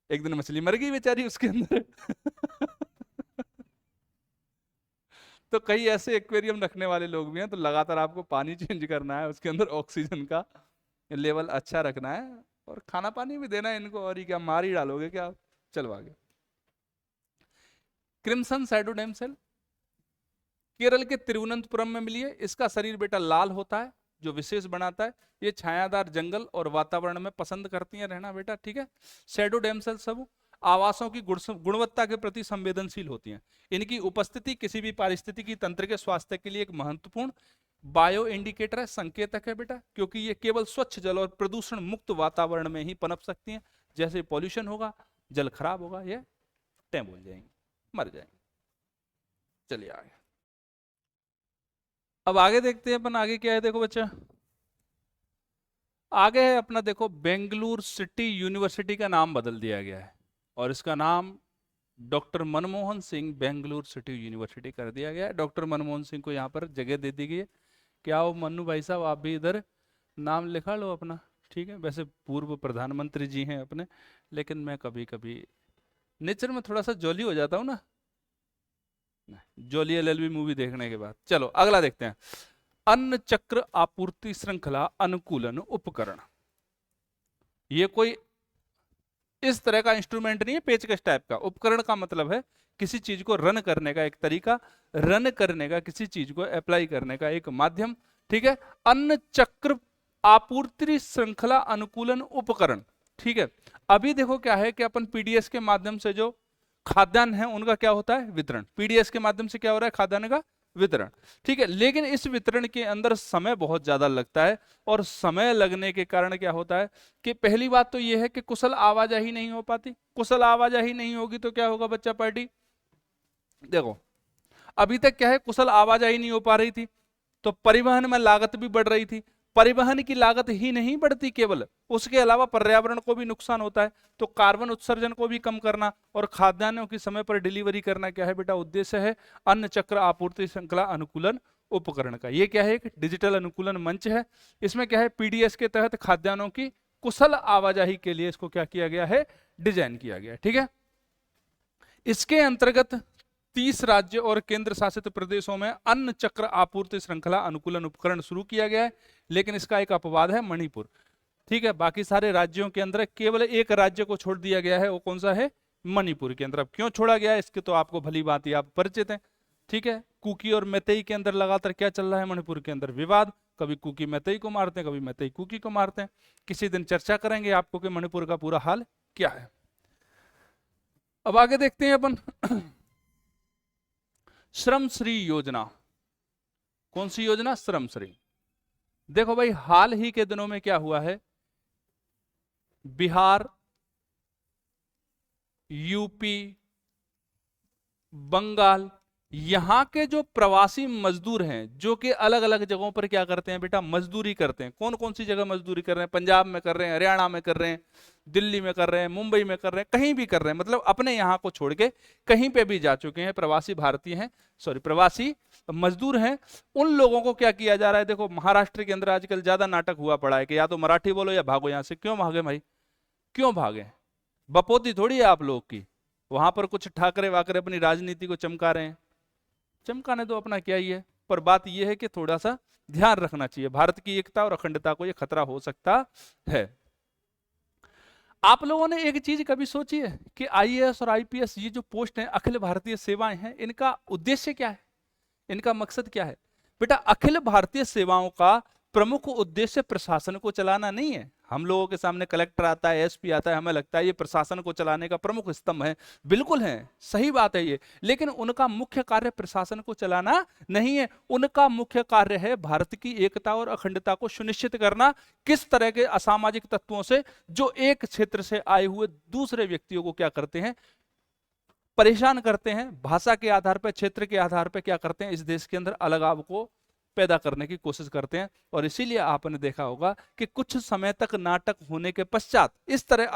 एक दिन मछली मर गई बेचारी उसके अंदर। तो कई ऐसे एक्वेरियम रखने वाले लोग भी हैं, तो लगातार आपको पानी चेंज करना है, उसके अंदर ऑक्सीजन का लेवल अच्छा रखना है, और खाना पानी भी देना है इनको, और ही क्या मार ही डालोगे क्या? चलो आगे। क्रिम्सन शैडो डेमसेल केरल के तिरुवनंतपुरम में मिली है। इसका शरीर बेटा लाल होता है, जो विशेष बनाता है, ये छायादार जंगल और वातावरण में पसंद करती हैं रहना बेटा। ठीक है, शैडो डेमसेल सब आवासों की गुणवत्ता के प्रति संवेदनशील होती हैं। इनकी उपस्थिति किसी भी पारिस्थितिकी तंत्र के स्वास्थ्य के लिए एक महत्वपूर्ण बायो इंडिकेटर है, संकेतक है बेटा, क्योंकि ये केवल स्वच्छ जल और प्रदूषण मुक्त वातावरण में ही पनप सकती हैं। जैसे पॉल्यूशन होगा, जल खराब होगा, ये टैम बोल जाएंगे, मर जाएंगे। चलिए आगे, अब आगे देखते हैं अपन, आगे क्या है देखो बच्चा, आगे है अपना देखो, बेंगलुरु सिटी यूनिवर्सिटी का नाम बदल दिया गया है, और इसका नाम doctor Manmohan Singh Bengaluru city university कर दिया गया है। डॉक्टर मनमोहन सिंह को यहाँ पर जगह दे दी गई है। क्या हो मन्नू भाई साहब, आप भी इधर नाम लिखा लो अपना। ठीक है, वैसे पूर्व प्रधानमंत्री जी हैं अपने, लेकिन मैं कभी कभी नेचर में थोड़ा सा जॉली हो जाता हूँ ना, जॉली एलएलबी मूवी देखने के बाद। चलो अगला देखते हैं, अन्न चक्र आपूर्ति श्रृंखला अनुकूलन उपकरण। ये कोई इस तरह का इंस्ट्रूमेंट नहीं है, पेचकस टाइप का। उपकरण का मतलब है किसी चीज को रन करने का एक तरीका, रन करने का, किसी चीज को अप्लाई करने का एक माध्यम। ठीक है, अन्न चक्र आपूर्ति श्रृंखला अनुकूलन उपकरण। ठीक है, अभी देखो क्या है कि अपन पीडीएस के माध्यम से जो खाद्यान्न है उनका क्या होता है, वितरण। पीडीएस के माध्यम से क्या हो रहा है, खाद्यान्न का वितरण। ठीक है, लेकिन इस वितरण के अंदर समय बहुत ज्यादा लगता है, और समय लगने के कारण क्या होता है कि पहली बात तो यह है कि कुशल आवाजाही नहीं हो पाती। कुशल आवाजाही नहीं होगी तो क्या होगा बच्चा पार्टी, देखो अभी तक क्या है, कुशल आवाजाही नहीं हो पा रही थी तो परिवहन में लागत भी बढ़ रही थी। परिवहन की लागत ही नहीं बढ़ती केवल, उसके अलावा पर्यावरण को भी नुकसान होता है, तो कार्बन उत्सर्जन को भी कम करना और खाद्यान्नों की समय पर डिलीवरी करना क्या है बेटा, उद्देश्य है अन्न चक्र आपूर्ति श्रृंखला अनुकूलन उपकरण का। ये क्या है, एक डिजिटल अनुकूलन मंच है। इसमें क्या है, पीडीएस के तहत खाद्यान्नों की कुशल आवाजाही के लिए इसको क्या किया गया है, डिजाइन किया गया है। ठीक है, इसके अंतर्गत 30 राज्य और केंद्र शासित प्रदेशों में अन्न चक्र आपूर्ति श्रृंखला अनुकूलन उपकरण शुरू किया गया है, लेकिन इसका एक अपवाद है, मणिपुर। ठीक है, बाकी सारे राज्यों के अंदर केवल एक राज्य को छोड़ दिया गया है, वो कौन सा है, मणिपुर के अंदर। अब क्यों छोड़ा गया है इसके तो आपको भली बात ही आप परिचित हैं। ठीक है, कुकी और मैतेई के अंदर लगातार क्या चल रहा है, मणिपुर के अंदर विवाद। कभी कुकी मैतेई को मारते हैं, कभी मैतेई कुकी को मारते हैं। किसी दिन चर्चा करेंगे आपको कि मणिपुर का पूरा हाल क्या है। अब आगे देखते हैं अपन श्रम श्री योजना। कौन सी योजना, श्रम श्री। देखो भाई, हाल ही के दिनों में क्या हुआ है, बिहार, यूपी, बंगाल, यहां के जो प्रवासी मजदूर हैं जो कि अलग अलग जगहों पर क्या करते हैं बेटा, मजदूरी करते हैं। कौन कौन सी जगह मजदूरी कर रहे हैं, पंजाब में कर रहे हैं, हरियाणा में कर रहे हैं, दिल्ली में कर रहे हैं, मुंबई में कर रहे हैं, कहीं भी कर रहे हैं, मतलब अपने यहाँ को छोड़ के कहीं पे भी जा चुके हैं, प्रवासी भारतीय हैं, सॉरी प्रवासी मजदूर हैं। उन लोगों को क्या किया जा रहा है, देखो महाराष्ट्र के अंदर आजकल ज्यादा नाटक हुआ पड़ा है कि या तो मराठी बोलो या भागो यहाँ से। क्यों भागे भाई, क्यों भागे, बपोती थोड़ी है आप लोग की। वहां पर कुछ ठाकरे वाकरे अपनी राजनीति को चमका रहे हैं, चमकाने दो, अपना क्या ही है। पर बात यह है कि थोड़ा सा ध्यान रखना चाहिए, भारत की एकता और अखंडता को यह खतरा हो सकता है। आप लोगों ने एक चीज कभी सोची है कि आईएएस और आईपीएस ये जो पोस्ट है, अखिल भारतीय सेवाएं हैं, इनका उद्देश्य क्या है, इनका मकसद क्या है बेटा। अखिल भारतीय सेवाओं का प्रमुख उद्देश्य प्रशासन को चलाना नहीं है। हम लोगों के सामने कलेक्टर आता है, एसपी आता है, हमें लगता है ये प्रशासन को चलाने का प्रमुख स्तंभ है। बिल्कुल है, सही बात है ये, लेकिन उनका मुख्य कार्य प्रशासन को चलाना नहीं है। उनका मुख्य कार्य है भारत की एकता और अखंडता को सुनिश्चित करना। किस तरह के असामाजिक तत्वों से जो एक क्षेत्र से आए हुए दूसरे व्यक्तियों को क्या करते हैं, परेशान करते हैं, भाषा के आधार पर, क्षेत्र के आधार पर क्या करते हैं, इस देश के अंदर अलगाव को पैदा करने की कोशिश करते हैं। और इसीलिए आपने देखा होगा कि कुछ समय तक नाटक होने के पश्चात, इस तरह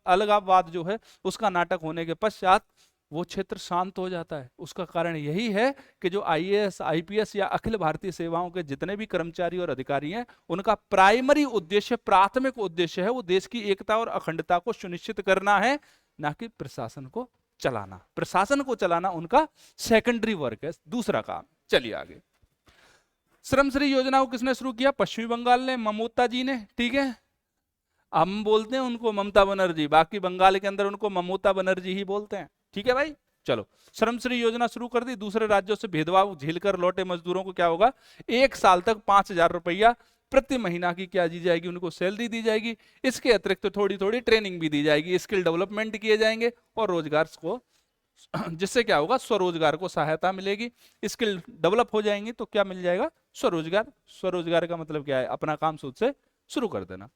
अलगाववाद जो है उसका नाटक होने के पश्चात वो क्षेत्र शांत हो जाता है। उसका कारण यही है कि जो आईएएस, आईपीएस या अखिल भारतीय सेवाओं के जितने भी कर्मचारी और अधिकारी हैं, उनका प्राइमरी उद्देश्य, प्राथमिक उद्देश्य है वो देश की एकता और अखंडता को सुनिश्चित करना है, ना कि प्रशासन को चलाना। प्रशासन को चलाना उनका सेकेंडरी वर्क है, दूसरा काम। चलिए आगे। श्रम श्री योजना को किसने शुरू किया, पश्चिमी बंगाल ने, ममता जी ने। ठीक है, हम बोलते हैं उनको ममता बनर्जी, बाकी बंगाल के अंदर उनको ममता बनर्जी ही बोलते हैं। ठीक है भाई, चलो श्रम श्री योजना शुरू कर दी। दूसरे राज्यों से भेदभाव झेलकर लौटे मजदूरों को क्या होगा, 1 साल तक 5,000 रुपया प्रति महीना की क्या दी जाएगी, उनको सैलरी दी जाएगी। इसके अतिरिक्त तो थोड़ी थोड़ी ट्रेनिंग भी दी जाएगी, स्किल डेवलपमेंट किए जाएंगे और रोजगार को, जिससे क्या होगा, स्वरोजगार को सहायता मिलेगी। स्किल डेवलप हो जाएंगी तो क्या मिल जाएगा, स्वरोजगार। स्वरोजगार का मतलब क्या है, अपना काम खुद से शुरू कर देना।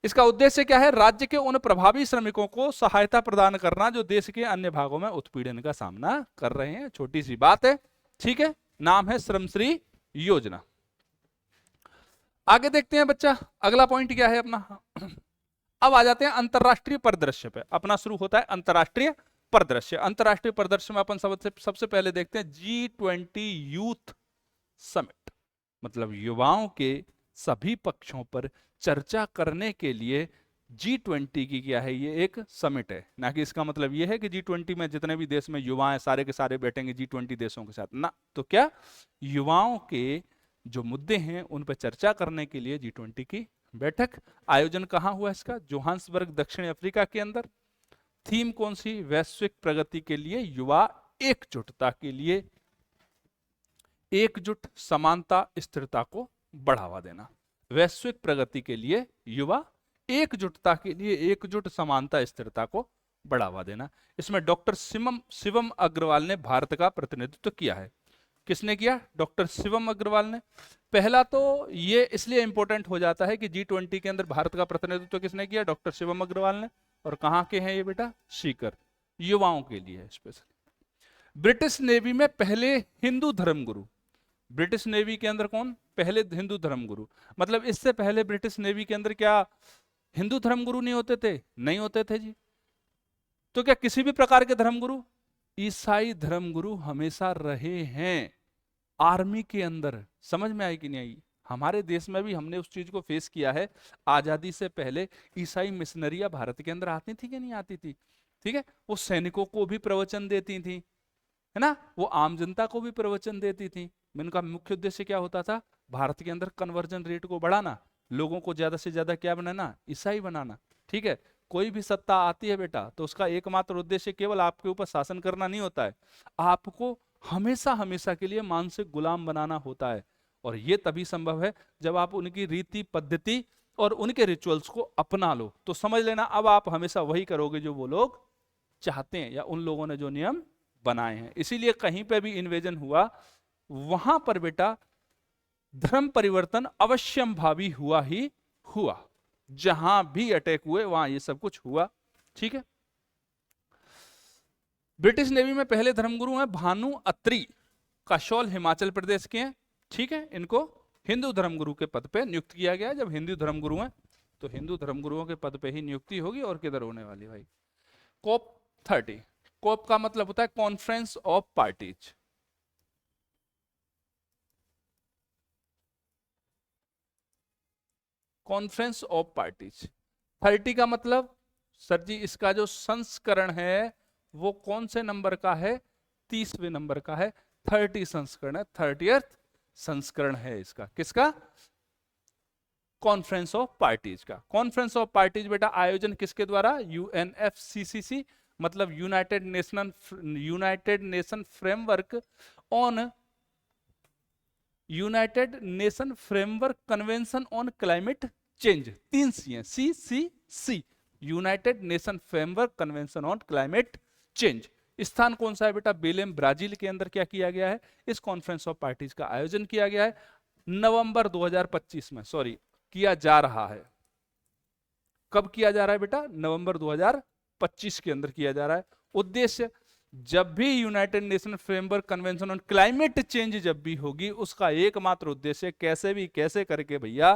इसका उद्देश्य क्या है, राज्य के उन प्रभावी श्रमिकों को सहायता प्रदान करना जो देश के अन्य भागों में उत्पीड़न का सामना कर रहे हैं। छोटी सी बात है, ठीक है, नाम है श्रम श्री योजना। आगे देखते हैं बच्चा, अगला पॉइंट क्या है अपना। अब आ जाते हैं अंतरराष्ट्रीय परिदृश्य पे। अपना शुरू होता है अंतरराष्ट्रीय परिदृश्य। अंतरराष्ट्रीय परिदृश्य में अपन सबसे पहले देखते हैं G20 यूथ समिट, मतलब युवाओं के सभी पक्षों पर चर्चा करने के लिए G20 की क्या है, ये एक समिट है। ना कि इसका मतलब ये है कि G20 में जितने भी देश में युवा हैं सारे के सारे बैठेंगे G20 देशों के साथ, ना। तो क्या, युवाओं के जो मुद्दे हैं उन पर चर्चा करने के लिए G20 की बैठक। आयोजन कहाँ हुआ इसका, जोहान्सबर्ग दक्षिण अफ्रीका के अंदर। थीम कौन सी? वैश्विक प्रगति के लिए युवा एकजुटता के लिए, एकजुट, समानता, स्थिरता को बढ़ावा देना। वैश्विक प्रगति के लिए युवा एकजुटता के लिए, एकजुट, समानता, स्थिरता को बढ़ावा देना। इसमें डॉक्टर शिवम अग्रवाल ने भारत का प्रतिनिधित्व किया है। किसने किया? डॉक्टर शिवम अग्रवाल ने। पहला तो ये इसलिए इंपॉर्टेंट हो जाता है कि G20 के अंदर भारत का प्रतिनिधित्व किसने किया? डॉक्टर शिवम अग्रवाल ने। और कहाँ के हैं ये बेटा? सीकर, युवाओं के लिए स्पेशल। ब्रिटिश नेवी में पहले हिंदू धर्मगुरु, ब्रिटिश नेवी के अंदर कौन? पहले हिंदू धर्मगुरु। मतलब इससे पहले ब्रिटिश नेवी के अंदर क्या हिंदू धर्मगुरु नहीं होते थे? नहीं होते थे जी। तो क्या किसी भी प्रकार के धर्मगुरु? ईसाई धर्मगुरु हमेशा रहे हैं आर्मी के अंदर। समझ में आई कि नहीं आई? हमारे देश में भी हमने उस चीज को फेस किया है। आजादी से पहले ईसाई मिशनरियां भारत के अंदर आती थी कि नहीं आती थी? ठीक है, वो सैनिकों को भी प्रवचन देती थी, है ना, वो आम जनता को भी प्रवचन देती थी। इनका मुख्य उद्देश्य क्या होता था? भारत के अंदर कन्वर्जन रेट को बढ़ाना, लोगों को ज्यादा से ज्यादा क्या बनाना? ईसाई बनाना। ठीक है, कोई भी सत्ता आती है बेटा तो उसका एकमात्र उद्देश्य केवल आपके ऊपर शासन करना नहीं होता है, आपको हमेशा हमेशा के लिए मानसिक गुलाम बनाना होता है। और ये तभी संभव है जब आप उनकी रीति पद्धति और उनके रिचुअल्स को अपना लो। तो समझ लेना अब आप हमेशा वही करोगे जो वो लोग चाहते हैं या उन लोगों ने जो नियम बनाए हैं। इसीलिए कहीं पे भी इन्वेजन हुआ वहां पर बेटा धर्म परिवर्तन अवश्यंभावी हुआ ही हुआ। जहां भी अटैक हुए वहां ये सब कुछ हुआ। ठीक है, ब्रिटिश नेवी में पहले धर्मगुरु हैं भानु अत्री, कसौल हिमाचल प्रदेश के हैं। ठीक है, इनको हिंदू धर्मगुरु के पद पे नियुक्त किया गया। जब हिंदू धर्मगुरु हैं तो हिंदू धर्मगुरुओं के पद पे ही नियुक्ति होगी, और किधर होने वाली भाई? COP 30, COP का मतलब होता है conference of parties. Conference of parties 30 का मतलब सर जी इसका जो संस्करण है वो कौन से नंबर का है? 30वें नंबर का है। 30 संस्करण है, 30th संस्करण है इसका। किसका? कॉन्फ्रेंस ऑफ पार्टीज का। कॉन्फ्रेंस ऑफ पार्टीज बेटा आयोजन किसके द्वारा? UNFCCC, मतलब United nation framework on United nation framework convention on climate change. 3 सी हैं, CCC, United nation framework convention on climate change. स्थान कौन सा है बेटा? बेलेम, ब्राजील के अंदर क्या किया गया है? इस कॉन्फ्रेंस ऑफ पार्टीज का आयोजन किया गया है नवंबर 2025 में, सॉरी किया जा रहा है। कब किया जा रहा है बेटा? नवंबर 2025 के अंदर किया जा रहा है। उद्देश्य, जब भी United nation framework convention on climate change जब भी होगी उसका एकमात्र उद्देश्य कैसे भी कैसे करके भैया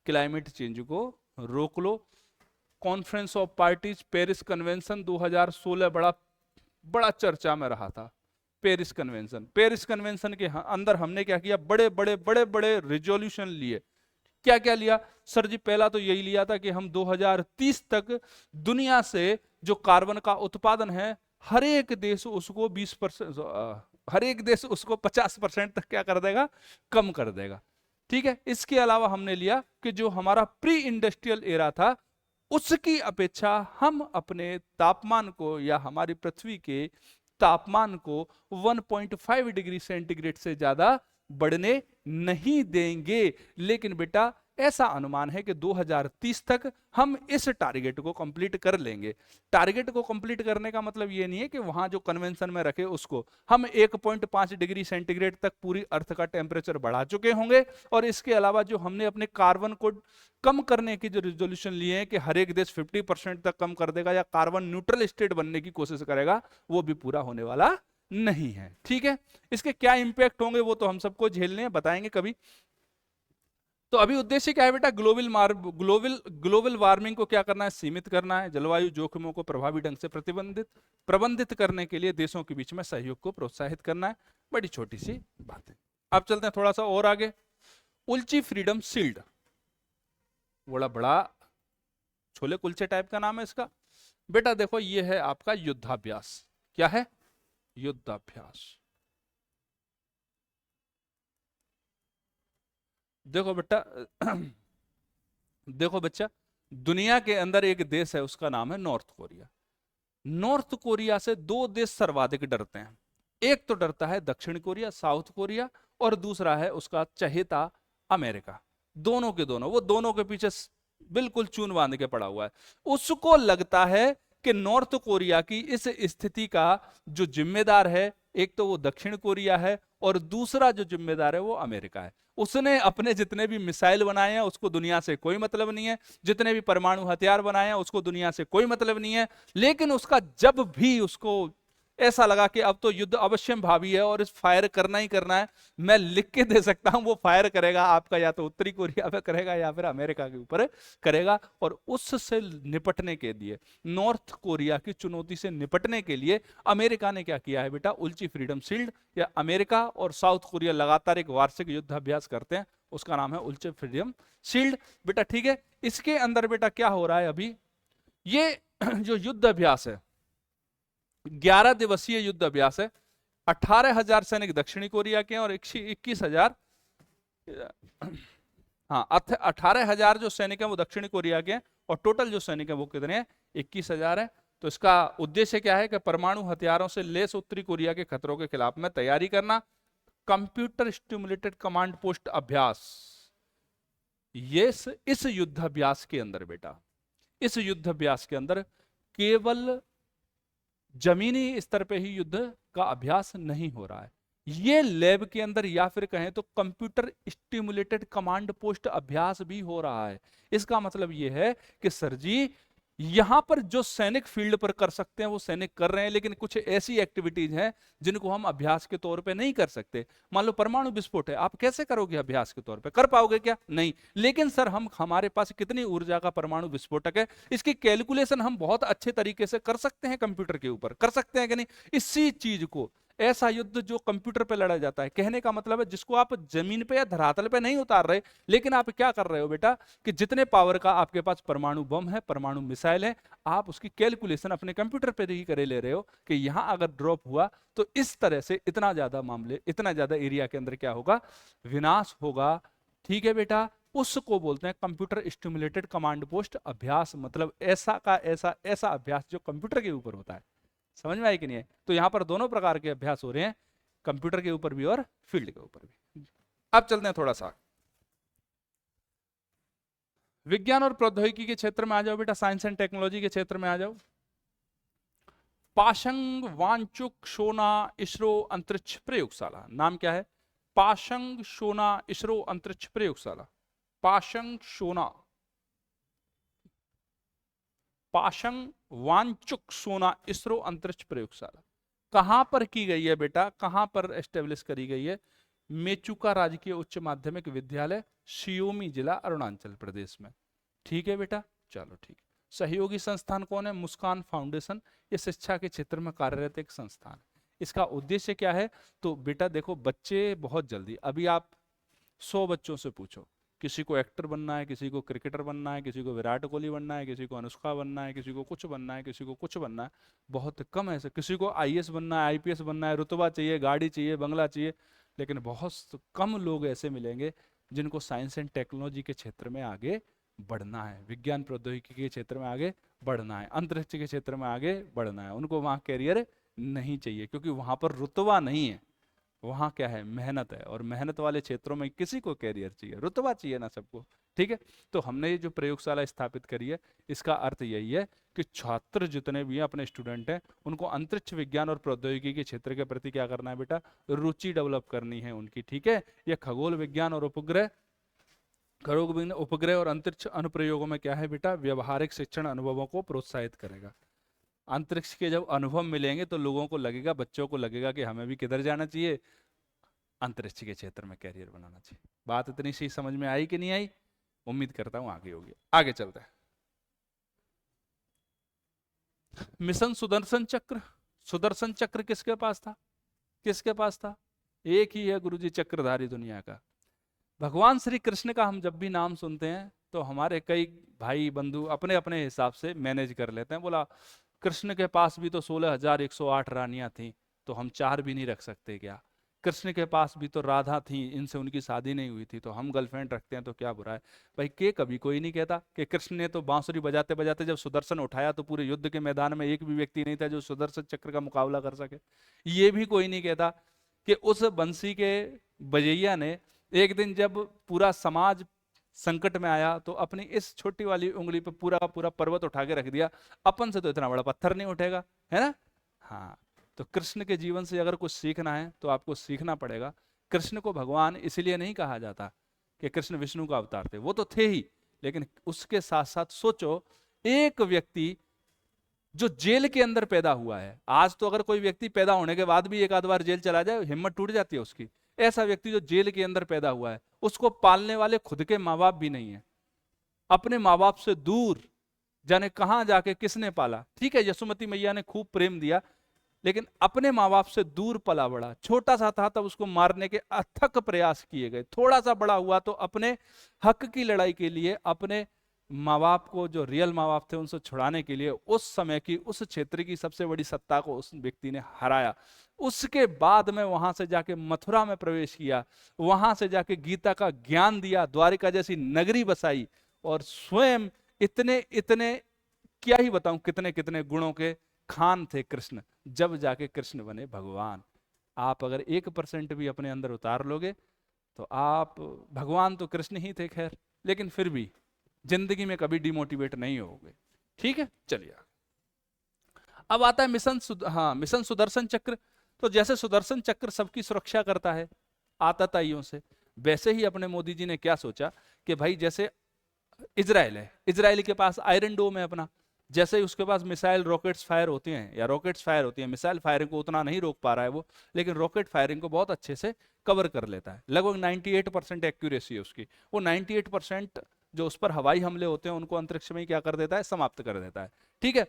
क्लाइमेट चेंज को रोक लो। Conference of parties Paris convention 2016 बड़ा चर्चा में रहा था। पेरिस कन्वेंशन के अंदर हमने क्या किया? बड़े बड़े रिजोल्यूशन लिए। क्या क्या लिया सर जी? पहला तो यही लिया था कि हम 2030 तक दुनिया से जो कार्बन का उत्पादन है हर एक देश उसको 20%, हर एक देश उसको 50% तक क्या कर देगा? कम कर देगा। ठीक है, इसके अलावा हमने लिया कि जो हमारा प्री इंडस्ट्रियल एरा था उसकी अपेक्षा हम अपने तापमान को या हमारी पृथ्वी के तापमान को 1.5 डिग्री सेंटीग्रेड से ज्यादा बढ़ने नहीं देंगे। लेकिन बेटा ऐसा अनुमान है कि 2030 तक हम इस टारगेट को कंप्लीट कर लेंगे। टारगेट को कंप्लीट करने का मतलब ये नहीं है कि वहां जो कन्वेंशन में रखे उसको हम 1.5 डिग्री सेंटीग्रेड तक पूरी अर्थ का टेम्परेचर बढ़ा चुके होंगे। और इसके अलावा जो हमने अपने कार्बन को कम करने की जो रिजोल्यूशन लिए हैं कि हर एक देश 50% तक कम कर देगा या कार्बन न्यूट्रल स्टेट बनने की कोशिश करेगा, वो भी पूरा होने वाला नहीं है। ठीक है, इसके क्या इंपैक्ट होंगे वो तो हम सबको झेलने बताएंगे कभी। तो अभी उद्देश्य क्या है बेटा? ग्लोबल वार्मिंग को क्या करना है? सीमित करना है। जलवायु जोखिमों को प्रभावी ढंग से प्रबंधित करने के लिए देशों के बीच में सहयोग को प्रोत्साहित करना है। बड़ी छोटी सी बात है। अब चलते हैं थोड़ा सा और आगे। उल्ची फ्रीडम शील्ड, बड़ा छोले कुलचे टाइप का नाम है इसका। बेटा देखो ये है आपका युद्धाभ्यास। क्या है? युद्धाभ्यास। देखो बेटा देखो बच्चा, दुनिया के अंदर एक देश है उसका नाम है नॉर्थ कोरिया। नॉर्थ कोरिया से दो देश सर्वाधिक डरते हैं। एक तो डरता है दक्षिण कोरिया, साउथ कोरिया, और दूसरा है उसका चहेता अमेरिका। दोनों के दोनों, वो दोनों के पीछे बिल्कुल चून बांध के पड़ा हुआ है। उसको लगता है कि नॉर्थ कोरिया की इस स्थिति का जो जिम्मेदार है, एक तो वो दक्षिण कोरिया है और दूसरा जो जिम्मेदार है वो अमेरिका है। उसने अपने जितने भी मिसाइल बनाए हैं उसको दुनिया से कोई मतलब नहीं है, जितने भी परमाणु हथियार बनाए हैं उसको दुनिया से कोई मतलब नहीं है। लेकिन उसका जब भी उसको ऐसा लगा कि अब तो युद्ध अवश्य भावी है और इस फायर करना ही करना है, मैं लिख के दे सकता हूं, वो फायर करेगा आपका या तो उत्तरी कोरिया पे करेगा या फिर अमेरिका के ऊपर करेगा। और उससे निपटने के लिए, नॉर्थ कोरिया की चुनौती से निपटने के लिए अमेरिका ने क्या किया है बेटा, उल्ची फ्रीडम शील्ड, या अमेरिका और साउथ कोरिया लगातार एक वार्षिक युद्ध अभ्यास करते हैं, उसका नाम है उल्ची फ्रीडम शील्ड बेटा। ठीक है, इसके अंदर बेटा क्या हो रहा है अभी, ये जो युद्ध अभ्यास है 11 दिवसीय युद्ध अभ्यास है। 18,000 सैनिक दक्षिणी कोरिया के हैं और 21,000, हाँ 18,000 जो सैनिक हैं वो दक्षिणी कोरिया के हैं, और टोटल जो सैनिक हैं वो कितने हैं, 21,000 है। तो इसका उद्देश्य क्या है कि परमाणु हथियारों से लेस उत्तरी कोरिया के खतरों के खिलाफ में तैयारी करना। कंप्यूटर स्टिमुलेटेड कमांड पोस्ट अभ्यास, ये इस युद्धाभ्यास के अंदर बेटा, इस युद्धाभ्यास के अंदर केवल जमीनी स्तर पे ही युद्ध का अभ्यास नहीं हो रहा है, ये लैब के अंदर या फिर कहें तो कंप्यूटर स्टिमुलेटेड कमांड पोस्ट अभ्यास भी हो रहा है। इसका मतलब ये है कि सर जी यहां पर जो सैनिक फील्ड पर कर सकते हैं वो सैनिक कर रहे हैं, लेकिन कुछ ऐसी एक्टिविटीज हैं जिनको हम अभ्यास के तौर पे नहीं कर सकते। मान लो परमाणु विस्फोट है, आप कैसे करोगे अभ्यास के तौर पे, कर पाओगे क्या, नहीं। लेकिन सर हमारे पास कितनी ऊर्जा का परमाणु विस्फोटक है, इसकी कैलकुलेशन हम बहुत अच्छे तरीके से कर सकते हैं, कंप्यूटर के ऊपर कर सकते हैं कि नहीं। इसी चीज को, ऐसा युद्ध जो कंप्यूटर पे लड़ा जाता है, कहने का मतलब है जिसको आप जमीन पे या धरातल पे नहीं उतार रहे, लेकिन आप क्या कर रहे हो बेटा कि जितने पावर का आपके पास परमाणु बम है, परमाणु मिसाइल है, आप उसकी कैलकुलेशन अपने कंप्यूटर पे ही करे ले रहे हो कि यहां अगर ड्रॉप हुआ तो इस तरह से इतना ज्यादा मामले, इतना ज्यादा एरिया के अंदर क्या होगा, विनाश होगा। ठीक है बेटा, उसको बोलते हैं कंप्यूटर स्टिमुलेटेड कमांड पोस्ट अभ्यास, मतलब ऐसा का ऐसा ऐसा अभ्यास जो कंप्यूटर के ऊपर होता है। समझ में आई कि नहीं है। तो यहां पर दोनों प्रकार के अभ्यास हो रहे हैं, कंप्यूटर के ऊपर भी और फील्ड के ऊपर भी। अब चलते हैं थोड़ा सा विज्ञान और प्रौद्योगिकी के क्षेत्र में आ जाओ बेटा, साइंस एंड टेक्नोलॉजी के क्षेत्र में आ जाओ। पाशंग वांचुक शोना इसरो अंतरिक्ष प्रयोगशाला, नाम क्या है, पाशंग शोना इसरो अंतरिक्ष प्रयोगशाला। पाशंग शोना, पाशंग वांचुक सोना इसरो अंतरिक्ष प्रयोगशाला कहां पर की गई है बेटा, कहां पर एस्टेब्लिश करी गई है, मेचुका राजकीय उच्च माध्यमिक विद्यालय, शियोमी जिला, अरुणाचल प्रदेश में। ठीक है बेटा, चलो ठीक। सहयोगी संस्थान कौन है, मुस्कान फाउंडेशन, ये शिक्षा के क्षेत्र में कार्यरत एक संस्थान है। इसका उद्देश्य क्या है, तो बेटा देखो बच्चे बहुत जल्दी, अभी आप 100 बच्चों से पूछो, किसी को एक्टर बनना है, किसी को क्रिकेटर बनना है, किसी को विराट कोहली बनना है, किसी को अनुष्का बनना है, किसी को कुछ बनना है, किसी को कुछ बनना है, बहुत कम ऐसे, किसी को आईएएस बनना है, आईपीएस बनना है, रुतबा चाहिए, गाड़ी चाहिए, बंगला चाहिए, लेकिन बहुत कम लोग ऐसे मिलेंगे जिनको साइंस एंड टेक्नोलॉजी के क्षेत्र में आगे बढ़ना है, विज्ञान प्रौद्योगिकी के क्षेत्र में आगे बढ़ना है, अंतरिक्ष के क्षेत्र में आगे बढ़ना है। उनको वहां कैरियर नहीं चाहिए, क्योंकि वहां पर रुतबा नहीं है, वहां क्या है, मेहनत है, और मेहनत वाले क्षेत्रों में किसी को कैरियर चाहिए, रुतबा चाहिए ना सबको। ठीक है, तो हमने ये जो प्रयोगशाला स्थापित करी है, इसका अर्थ यही है कि छात्र जितने भी हैं, अपने स्टूडेंट हैं, उनको अंतरिक्ष विज्ञान और प्रौद्योगिकी के क्षेत्र के प्रति क्या करना है बेटा, रुचि डेवलप करनी है उनकी। ठीक है, ये खगोल विज्ञान और उपग्रह, उपग्रह और अंतरिक्ष अनुप्रयोगों में क्या है बेटा, व्यवहारिक शिक्षण अनुभवों को प्रोत्साहित करेगा। अंतरिक्ष के जब अनुभव मिलेंगे तो लोगों को लगेगा, बच्चों को लगेगा कि हमें भी किधर जाना चाहिए, अंतरिक्ष के क्षेत्र में कैरियर बनाना चाहिए। बात इतनी सी समझ में आई कि नहीं आई, उम्मीद करता हूं आगे होगी। आगे चलते हैं, मिशन सुदर्शन चक्र। सुदर्शन चक्र किसके पास था, किसके पास था, एक ही है गुरुजी चक्रधारी दुनिया का। भगवान श्री कृष्ण का हम जब भी नाम सुनते हैं तो हमारे कई भाई बंधु अपने अपने हिसाब से मैनेज कर लेते हैं, बोला कृष्ण के पास भी तो 16,108 रानियां थी, तो हम 4 भी नहीं रख सकते क्या, कृष्ण के पास भी तो राधा थी, इनसे उनकी शादी नहीं हुई थी, तो हम गर्लफ्रेंड रखते हैं तो क्या बुरा है भाई? के कभी कोई नहीं कहता कि कृष्ण ने तो बांसुरी बजाते बजाते जब सुदर्शन उठाया तो पूरे युद्ध के मैदान में एक भी व्यक्ति नहीं था जो सुदर्शन चक्र का मुकाबला कर सके। ये भी कोई नहीं कहता कि उस बंसी के बजैया ने एक दिन जब पूरा समाज संकट में आया तो अपनी इस छोटी वाली उंगली पर पूरा का पूरा पर्वत उठा के रख दिया। अपन से तो इतना बड़ा पत्थर नहीं उठेगा, है ना? हाँ, तो कृष्ण के जीवन से अगर कुछ सीखना है तो आपको सीखना पड़ेगा। कृष्ण को भगवान इसलिए नहीं कहा जाता कि कृष्ण विष्णु का अवतार थे, वो तो थे ही, लेकिन उसके साथ साथ सोचो, एक व्यक्ति जो जेल के अंदर पैदा हुआ है, आज तो अगर कोई व्यक्ति पैदा होने के बाद भी एक आध बार जेल चला जाए हिम्मत टूट जाती है उसकी। ऐसा व्यक्ति जो जेल के अंदर पैदा हुआ है, उसको पालने वाले खुद के माँ बाप भी नहीं है, अपने माँ बाप से दूर जाने कहां जाके किसने पाला। ठीक है, यशोमती मैया ने खूब प्रेम दिया, लेकिन अपने माँ बाप से दूर पला बड़ा, छोटा सा था तब उसको मारने के अथक प्रयास किए गए, थोड़ा सा बड़ा हुआ तो अपने हक की लड़ाई के लिए अपने माँ बाप को, जो रियल माँ बाप थे, उनसे छुड़ाने के लिए उस समय की, उस क्षेत्र की सबसे बड़ी सत्ता को उस व्यक्ति ने हराया। उसके बाद में वहां से जाके मथुरा में प्रवेश किया, वहां से जाके गीता का ज्ञान दिया, द्वारिका जैसी नगरी बसाई, और स्वयं इतने इतने क्या ही बताऊं कितने कितने गुणों के खान थे कृष्ण, जब जाके कृष्ण बने भगवान। आप अगर 1% भी अपने अंदर उतार लोगे तो आप, भगवान तो कृष्ण ही थे खैर, लेकिन फिर भी जिंदगी में कभी डिमोटिवेट नहीं होगे। ठीक है, चलिए अब आता है मिशन सुदर्शन चक्र। तो जैसे सुदर्शन चक्र सबकी सुरक्षा करता है आतताइयों से, वैसे ही अपने मोदी जी ने क्या सोचा कि भाई जैसे इजराइल है, इजराइल के पास आयरन डोम है अपना, जैसे ही उसके पास मिसाइल रॉकेट्स फायर होते हैं या रॉकेट्स फायर होती हैं, मिसाइल फायरिंग को उतना नहीं रोक पा रहा है वो, लेकिन रॉकेट फायरिंग को बहुत अच्छे से कवर कर लेता है। लगभग 98% एक्यूरेसी है उसकी। वो 98% जो उस पर हवाई हमले होते हैं उनको अंतरिक्ष में ही क्या कर देता है, समाप्त कर देता है। ठीक है,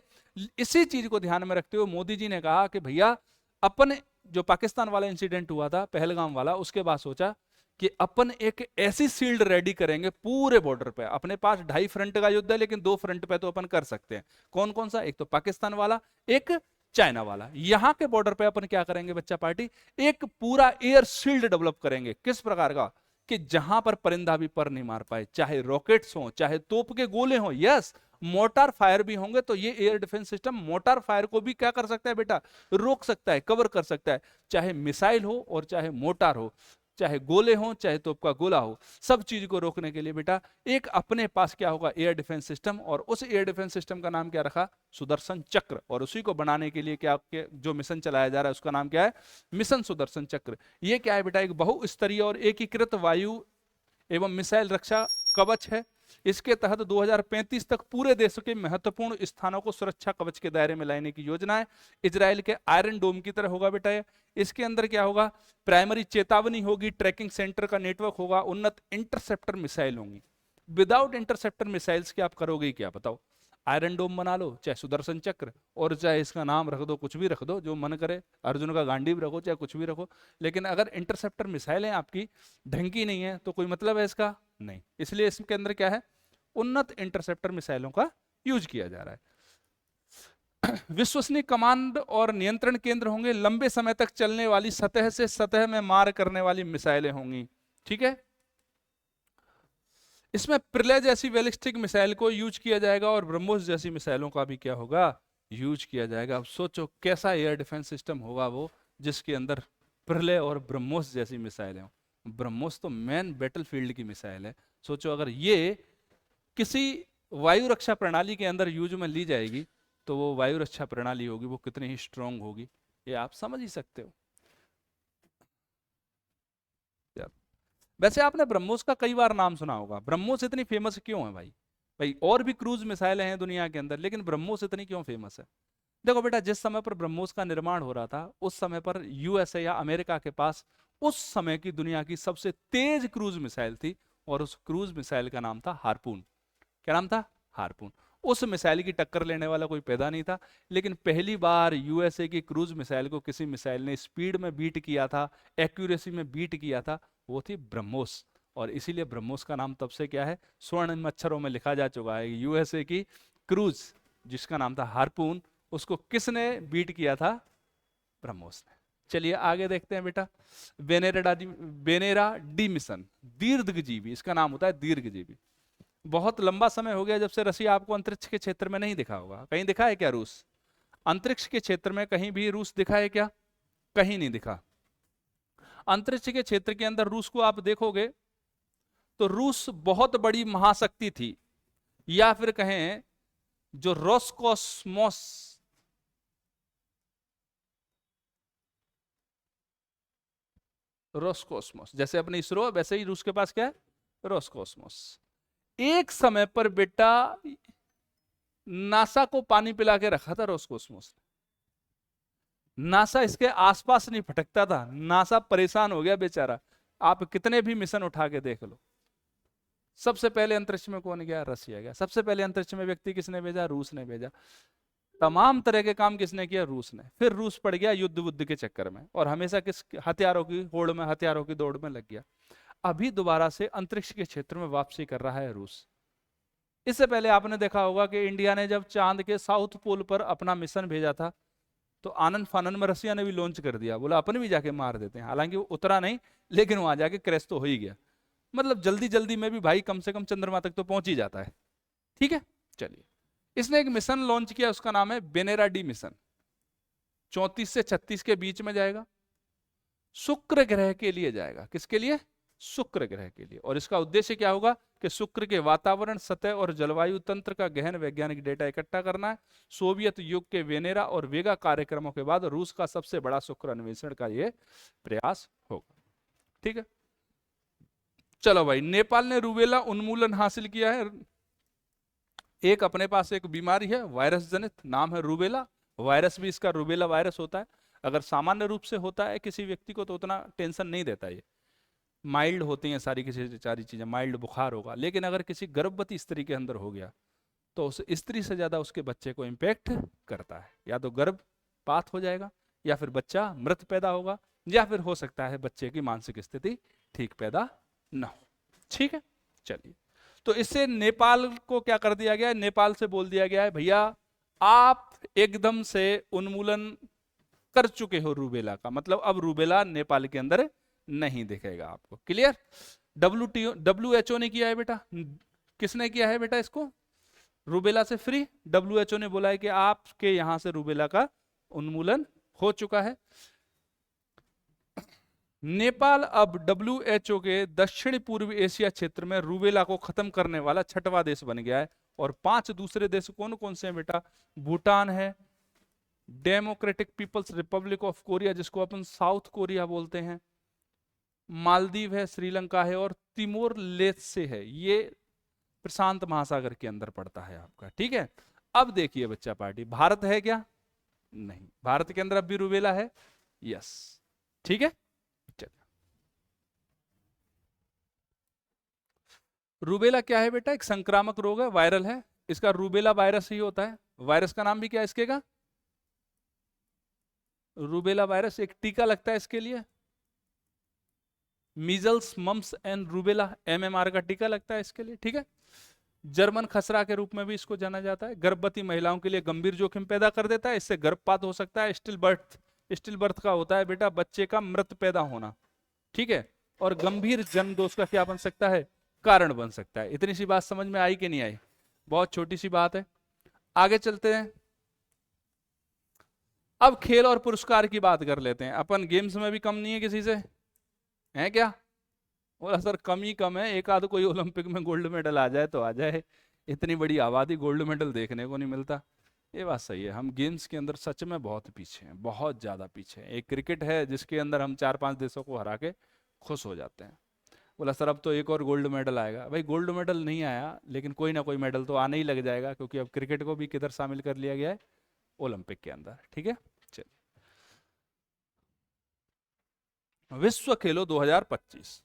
इसी चीज को ध्यान में रखते हुए मोदी जी ने कहा कि भैया अपने जो पाकिस्तान वाला इंसिडेंट हुआ था पहलगाम वाला, उसके बाद सोचा कि अपन एक ऐसी शील्ड रेडी करेंगे पूरे बॉर्डर पे। अपने पास 2.5 फ्रंट का युद्ध है, लेकिन 2 फ्रंट पे तो अपन कर सकते हैं। कौन कौन सा? एक तो पाकिस्तान वाला, एक चाइना वाला। यहां के बॉर्डर पे अपन क्या करेंगे बच्चा पार्टी, एक पूरा एयर शील्ड डेवलप करेंगे। किस प्रकार का? कि जहां पर परिंदा भी पर नहीं मार पाए, चाहे रॉकेट्स हो, चाहे तोप के गोले हो, यस मोटार फायर भी होंगे, तो ये air defence system motor fire को भी क्या कर सकता है बेटा, रोक सकता है, कवर कर सकता है। चाहे मिसाइल हो और चाहे मोटार हो, चाहे गोले हो चाहे तोप का गोला हो, सब चीज को रोकने के लिए बेटा एक अपने पास क्या होगा, एयर डिफेंस सिस्टम। और उस एयर डिफेंस सिस्टम का नाम क्या रखा, सुदर्शन चक्र। और उसी को बनाने के लिए क्या जो मिशन चलाया जा रहा है उसका नाम क्या है, मिशन सुदर्शन चक्र। ये क्या है बेटा, एक बहुस्तरीय और एकीकृत वायु एवं मिसाइल रक्षा कवच है। इसके तहत 2035 तक पूरे देश के महत्वपूर्ण स्थानों को सुरक्षा कवच के दायरे में लाने की योजना है। इजराइल के आयरन डोम की तरह होगा बेटा ये। इसके अंदर क्या होगा, प्राइमरी चेतावनी होगी, ट्रैकिंग सेंटर का नेटवर्क होगा, उन्नत इंटरसेप्टर मिसाइल होंगी। विदाउट इंटरसेप्टर मिसाइल्स के आप करोगे क्या बताओ? आयरन डोम बना लो, चाहे सुदर्शन चक्र, और चाहे इसका नाम रख दो, कुछ भी रख दो जो मन करे, अर्जुन का गांडीव रखो, चाहे कुछ भी रखो, लेकिन अगर इंटरसेप्टर मिसाइलें आपकी ढंग की नहीं है तो कोई मतलब है इसका नहीं। इसलिए इसके अंदर क्या है, उन्नत इंटरसेप्टर मिसाइलों का यूज किया जा रहा है। विश्वसनीय कमांड और नियंत्रण केंद्र होंगे, लंबे समय तक चलने वाली सतह से सतह में मार करने वाली मिसाइलें होंगी। ठीक है, इसमें प्रलय जैसी बैलिस्टिक मिसाइल को यूज किया जाएगा और ब्रह्मोस जैसी मिसाइलों का भी क्या होगा, यूज किया जाएगा। अब सोचो कैसा एयर डिफेंस सिस्टम होगा वो, जिसके अंदर प्रलय और ब्रह्मोस जैसी मिसाइलें हो। ब्रह्मोस तो मेन बैटलफील्ड की मिसाइल है। सोचो अगर ये किसी वायु रक्षा प्रणाली के अंदर यूज में ली जाएगी तो वो वायु रक्षा प्रणाली होगी वो कितनी ही स्ट्रांग होगी, ये आप समझ ही सकते हो। वैसे आपने ब्रह्मोस का कई बार नाम सुना होगा। ब्रह्मोस इतनी फेमस क्यों है भाई? भाई और भी क्रूज मिसाइलें हैं दुनिया के अंदर, लेकिन ब्रह्मोस इतनी क्यों फेमस है? देखो बेटा, जिस समय पर ब्रह्मोस का निर्माण हो रहा था उस समय पर यूएसए या अमेरिका के पास उस समय की दुनिया की सबसे तेज क्रूज मिसाइल थी, और उस क्रूज मिसाइल का नाम था हार्पून। क्या नाम था? हार्पून। उस मिसाइल की टक्कर लेने वाला कोई पैदा नहीं था, लेकिन पहली बार यूएसए की क्रूज मिसाइल को किसी मिसाइल ने स्पीड में बीट किया था, एक्यूरेसी में बीट किया था, वो थी ब्रह्मोस। और इसीलिए ब्रह्मोस का नाम तब से क्या है, स्वर्ण अक्षरों में लिखा जा चुका है। यूएसए की क्रूज जिसका नाम था हार्पून, उसको किसने बीट किया था? ब्रह्मोस ने। चलिए आगे देखते हैं बेटा। वेनेरा डी मिशन, दीर्घजीवी इसका नाम होता है, दीर्घजीवी। बहुत लंबा समय हो गया जब से रसिया आपको अंतरिक्ष के क्षेत्र में नहीं दिखा होगा। कहीं दिखा है क्या रूस? अंतरिक्ष के क्षेत्र में कहीं भी रूस दिखा है क्या? कहीं नहीं दिखा। अंतरिक्ष के क्षेत्र के अंदर रूस को आप देखोगे तो रूस बहुत बड़ी महाशक्ति थी, या फिर कहें जो रोसकोस्मोस, रोसकोस्मोस जैसे अपने इसरो, वैसे ही रूस के पास क्या है? रोसकोस्मोस। एक समय पर बेटा नासा को पानी पिला के रखा था रोसकोस्मोस। नासा इसके आसपास नहीं भटकता था, नासा परेशान हो गया बेचारा। आप कितने भी मिशन उठा के देख लो। सबसे पहले अंतरिक्ष में कौन गया? रसिया गया। सबसे पहले अंतरिक्ष में व्यक्ति किसने भेजा? रूस ने भेजा। तमाम तरह के काम किसने किया? रूस ने। फिर रूस पड़ गया युद्ध बुद्ध के चक्कर में, और हमेशा किस हथियारों की होड़ में, हथियारों की दौड़ में लग गया। अभी दोबारा से अंतरिक्ष के क्षेत्र में वापसी कर रहा है रूस। इससे पहले आपने देखा होगा कि इंडिया ने जब चांद के साउथ पोल पर अपना मिशन भेजा था, तो आनंद फानन में रसिया ने भी लॉन्च कर दिया, बोला अपन भी जाके मार देते हैं। हालांकि वो उतरा नहीं, लेकिन वहां जाके क्रैश तो हो ही गया। मतलब जल्दी जल्दी में भी भाई कम से कम चंद्रमा तक तो पहुंच ही जाता है। ठीक है, चलिए। इसने एक मिशन लॉन्च किया, उसका नाम है वेनेरा डी मिशन। 34 से 36 के बीच में जाएगा, शुक्र ग्रह के लिए जाएगा। किसके लिए? शुक्र ग्रह के लिए। और इसका उद्देश्य क्या होगा कि शुक्र के वातावरण, सतह और जलवायु तंत्र का गहन वैज्ञानिक डेटा इकट्ठा करना है। सोवियत युग के वेनेरा और वेगा कार्यक्रमों के बाद रूस का सबसे बड़ा शुक्र अन्वेषण का यह प्रयास होगा। ठीक है, चलो भाई। नेपाल ने रूबेला उन्मूलन हासिल किया है। एक अपने पास एक बीमारी है वायरस जनित, नाम है रूबेला। वायरस भी इसका रूबेला वायरस होता है। अगर सामान्य रूप से होता है किसी व्यक्ति को तो उतना टेंशन नहीं देता, ये माइल्ड होती हैं सारी चीजें, माइल्ड बुखार होगा। लेकिन अगर किसी गर्भवती स्त्री के अंदर हो गया तो उस स्त्री से ज्यादा उसके बच्चे को इंपैक्ट करता है। या तो गर्भपात हो जाएगा, या फिर बच्चा मृत पैदा होगा, या फिर हो सकता है बच्चे की मानसिक स्थिति ठीक पैदा न हो। ठीक है, चलिए। तो इससे नेपाल को क्या कर दिया गया है? नेपाल से बोल दिया गया है भैया आप एकदम से उन्मूलन कर चुके हो रूबेला का, मतलब अब रूबेला नेपाल के अंदर नहीं दिखेगा आपको। क्लियर? WHO ने किया है बेटा। किसने किया है बेटा इसको? रूबेला से फ्री। WHO ने बोला है कि आपके यहां से रूबेला का उन्मूलन हो चुका है। नेपाल अब WHO के दक्षिण पूर्व एशिया क्षेत्र में रूबेला को खत्म करने वाला 6वां देश बन गया है। और 5 दूसरे देश कौन कौन से हैं बेटा? भूटान है, democratic people's republic of Korea जिसको अपन साउथ कोरिया बोलते हैं, मालदीव है, श्रीलंका है, और तिमोर लेस्ते है। ये प्रशांत महासागर के अंदर पड़ता है आपका। ठीक है, अब देखिए बच्चा पार्टी, भारत है क्या? नहीं। भारत के अंदर अब भी रूबेला है? यस। ठीक है, रूबेला क्या है बेटा? एक संक्रामक रोग है, वायरल है। इसका रूबेला वायरस ही होता है। वायरस का नाम भी क्या है इसके का? Rubella virus. एक टीका लगता है इसके लिए, measles mumps and rubella, MMR का टीका लगता है इसके लिए। ठीक है, जर्मन खसरा के रूप में भी इसको जाना जाता है। गर्भवती महिलाओं के लिए गंभीर जोखिम पैदा कर देता है, इससे गर्भपात हो सकता है। स्टिल बर्थ का होता है बेटा बच्चे का मृत पैदा होना। ठीक है, और गंभीर जन्म दोष का क्या बन सकता है? कारण बन सकता है। इतनी सी बात समझ में आई कि नहीं आई? बहुत छोटी सी बात है। आगे चलते हैं। अब खेल और पुरस्कार की बात कर लेते हैं। अपन गेम्स में भी कम नहीं है किसी से, है क्या? और सर कम ही कम है, एक आध कोई ओलंपिक में गोल्ड मेडल आ जाए तो आ जाए। इतनी बड़ी आबादी, गोल्ड मेडल देखने को नहीं मिलता। ये बात सही है, हम गेम्स के अंदर सच में बहुत पीछे हैं, बहुत ज्यादा पीछे हैं। एक क्रिकेट है जिसके अंदर हम 4-5 देशों को हरा के खुश हो जाते हैं। बोला सर अब तो एक और गोल्ड मेडल आएगा। भाई गोल्ड मेडल नहीं आया, लेकिन कोई ना कोई मेडल तो आने ही लग जाएगा, क्योंकि अब क्रिकेट को भी किधर शामिल कर लिया गया है? ओलंपिक के अंदर। ठीक है, चलिए। विश्व खेलो 2025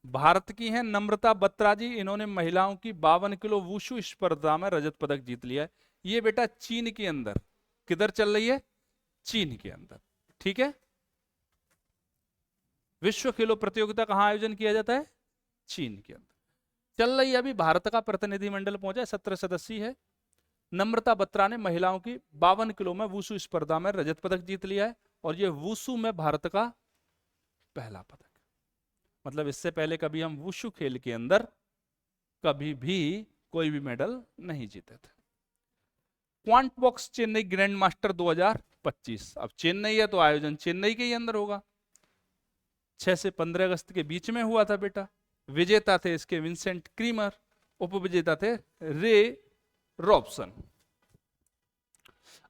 भारत की हैं नम्रता बत्रा जी। इन्होंने महिलाओं की 52 किलो वुशु स्पर्धा में रजत पदक जीत लिया है। ये बेटा चीन के अंदर, किधर चल रही है? चीन के अंदर। ठीक है, विश्व खेलो प्रतियोगिता कहां आयोजन किया जाता है? चीन के अंदर चल रही है। अभी भारत का प्रतिनिधिमंडल पहुंचा है, 17 सदस्यीय है। नम्रता बत्रा ने महिलाओं की 52 किलो में वुशु स्पर्धा में रजत पदक जीत लिया है। और ये वुशु में भारत का पहला पदक। मतलब इससे पहले कभी हम वुशु खेल के अंदर कभी भी कोई भी मेडल नहीं जीते थे। Quant box Chennai grand master 2025, अब चेन्नई है तो आयोजन चेन्नई के ही अंदर होगा। 6 से 15 अगस्त के बीच में हुआ था बेटा। विजेता थे इसके विंसेंट क्रीमर, उपविजेता थे रे रॉबसन।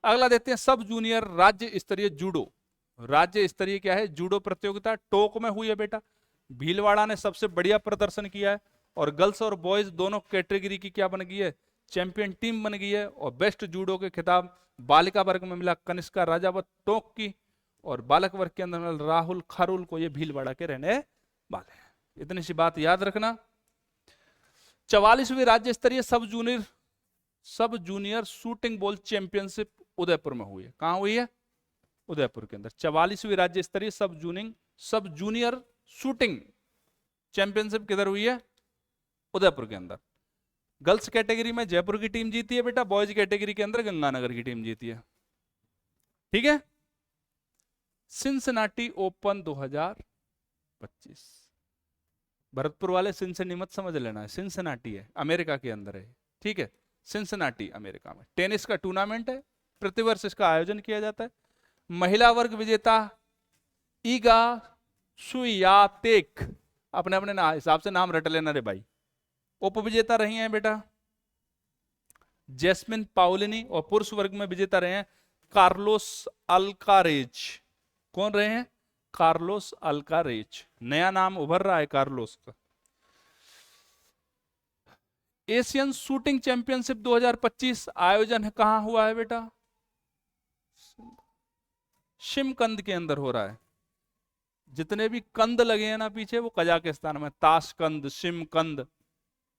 अगला देखते हैं सब जूनियर राज्य स्तरीय जूडो। राज्य स्तरीय क्या है? जूडो प्रतियोगिता टोक में हुई है बेटा। भीलवाड़ा ने सबसे बढ़िया प्रदर्शन किया है और गर्ल्स और बॉयज दोनों कैटेगरी की क्या बन गई है? चैंपियन टीम बन गई है। और बेस्ट जूडो के खिताब बालिका वर्ग में मिला कनिष्का राजावत टोक की, और बालक वर्ग के अंदर मिला राहुल खारुल को। ये भीलवाड़ा के रहने वाले हैं। इतनी सी बात याद रखना। 44वीं राज्य स्तरीय सब junior shooting ball championship Udaipur में हुई है। कहां हुई है? उदयपुर के अंदर। 44वीं राज्य स्तरीय सब जूनियर शूटिंग चैंपियनशिप किधर हुई है? उदयपुर के अंदर। गर्ल्स कैटेगरी में जयपुर की टीम जीती है बेटा, बॉयज कैटेगरी के अंदर गंगानगर की टीम जीती है। ठीक है। सिंसिनाटी ओपन 2025, भरतपुर वाले सिंसिनी मत समझ लेना है, सिंसिनाटी है, अमेरिका के अंदर है। ठीक है, सिंसिनाटी अमेरिका में। टेनिस का टूर्नामेंट है, प्रतिवर्ष इसका आयोजन किया जाता है। महिला वर्ग विजेता ईगा स्वियातेक, अपने अपने हिसाब से नाम रट लेना रे भाई। उपविजेता रही हैं बेटा जैस्मिन पाउलिनी, और पुरुष वर्ग में विजेता रहे हैं कार्लोस अल्कारेज। कौन रहे हैं? Carlos Alcaraz. नया नाम उभर रहा है कार्लोस का। एशियन शूटिंग चैंपियनशिप 2025 आयोजन कहां हुआ है बेटा? शिमकंद के अंदर हो रहा है। जितने भी कंद लगे हैं ना पीछे, वो कजाकिस्तान में। ताशकंद, शिमकंद,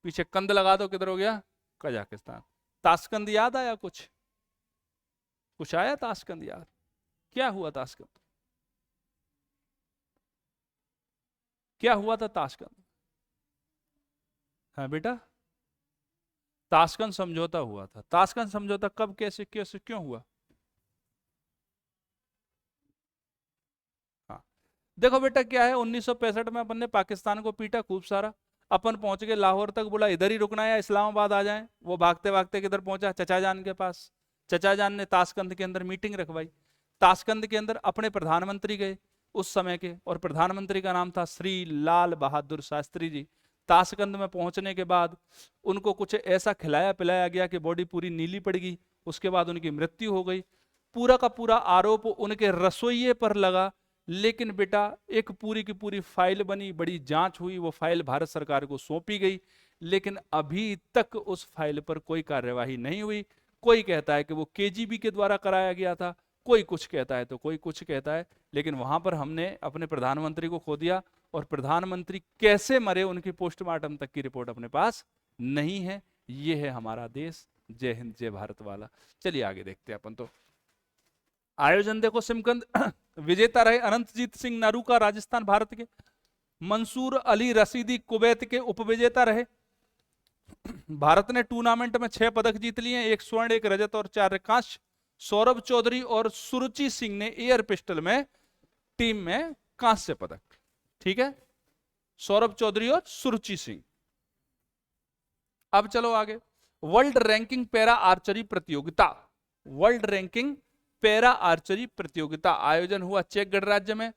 पीछे कंद लगा दो, किधर हो गया? कजाकिस्तान। ताशकंद याद आया? कुछ आया ताशकंद याद? क्या हुआ ताशकंद? क्या हुआ था ताशकंद? हाँ बेटा, ताशकंद समझौता हुआ था। ताशकंद समझौता कब, कैसे, क्यों हुआ? हाँ देखो बेटा, क्या है, 1965 में अपन ने पाकिस्तान को पीटा खूब सारा। अपन पहुंच गए लाहौर तक, बोला इधर ही रुकना है या इस्लामाबाद आ जाएं। वो भागते भागते किधर पहुंचा? चचा जान के पास। चचा जान ने ताशकंद के अंदर मीटिंग रखवाई। ताशकंद के अंदर अपने प्रधानमंत्री गए उस समय के, और प्रधानमंत्री का नाम था श्री लाल बहादुर शास्त्री जी। ताशकंद में पहुंचने के बाद उनको कुछ ऐसा खिलाया पिलाया गया कि बॉडी पूरी नीली पड़ गई। उसके बाद उनकी मृत्यु हो गई। पूरा का पूरा आरोप उनके रसोइये पर लगा। लेकिन बेटा एक पूरी की पूरी फाइल बनी, बड़ी जांच हुई, वो फाइल भारत सरकार को सौंपी गई। लेकिन अभी तक उस फाइल पर कोई कार्यवाही नहीं हुई। कोई कहता है कि वो केजीबी के द्वारा कराया गया था, कोई कुछ कहता है तो कोई कुछ कहता है। लेकिन वहां पर हमने अपने प्रधानमंत्री को खो दिया, और प्रधानमंत्री कैसे मरे उनकी पोस्टमार्टम तक की रिपोर्ट अपने पास नहीं है। ये है हमारा देश। जय हिंद जय भारत वाला। चलिए आगे देखते हैं अपन। तो आयोजन देखो, सिमकंद विजेता रहे अनंतजीत सिंह नारूका राजस्थान भारत के। मंसूर अली रशीदी कुवैत के उपविजेता रहे। भारत ने टूर्नामेंट में 6 पदक जीत लिए, 1 स्वर्ण 1 रजत और 4 कांस्य। सौरभ चौधरी और सुरुचि सिंह ने एयर पिस्टल में टीम में कांस्य पदक। ठीक है, सौरभ चौधरी और सुरुचि सिंह। अब चलो आगे। वर्ल्ड रैंकिंग पैरा आर्चरी प्रतियोगिता। वर्ल्ड रैंकिंग पैरा आर्चरी प्रतियोगिता आयोजन हुआ चेक गणराज्य में।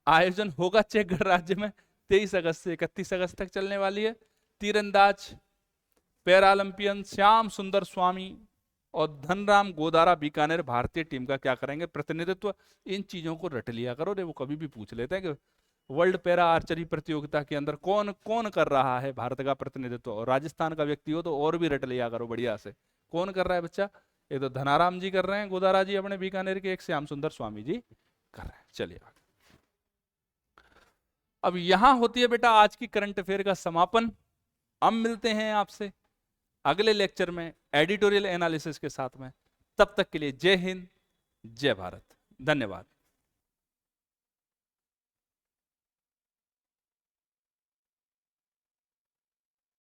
आयोजन होगा चेक गणराज्य में 23 अगस्त से 31 अगस्त तक चलने वाली है। तीरंदाज पैरा ओलंपियन श्याम सुंदर स्वामी और धनराम गोदारा बीकानेर भारतीय टीम का क्या करेंगे? प्रतिनिधित्व। इन चीजों को रट लिया करो रे, वो कभी भी पूछ लेते हैं कि वर्ल्ड पैरा आर्चरी प्रतियोगिता के अंदर कौन कौन कर रहा है भारत का प्रतिनिधित्व। और राजस्थान का व्यक्ति हो तो और भी रट लिया करो बढ़िया से। कौन कर रहा है बच्चा? ये तो धनाराम जी कर रहे हैं, गोदारा जी अपने बीकानेर के, एक श्याम सुंदर स्वामी जी कर रहे हैं। चलिए आगे। अब यहां होती है बेटा आज की करंट अफेयर का समापन। हम मिलते हैं आपसे अगले लेक्चर में एडिटोरियल एनालिसिस के साथ में। तब तक के लिए जय हिंद जय भारत। धन्यवाद।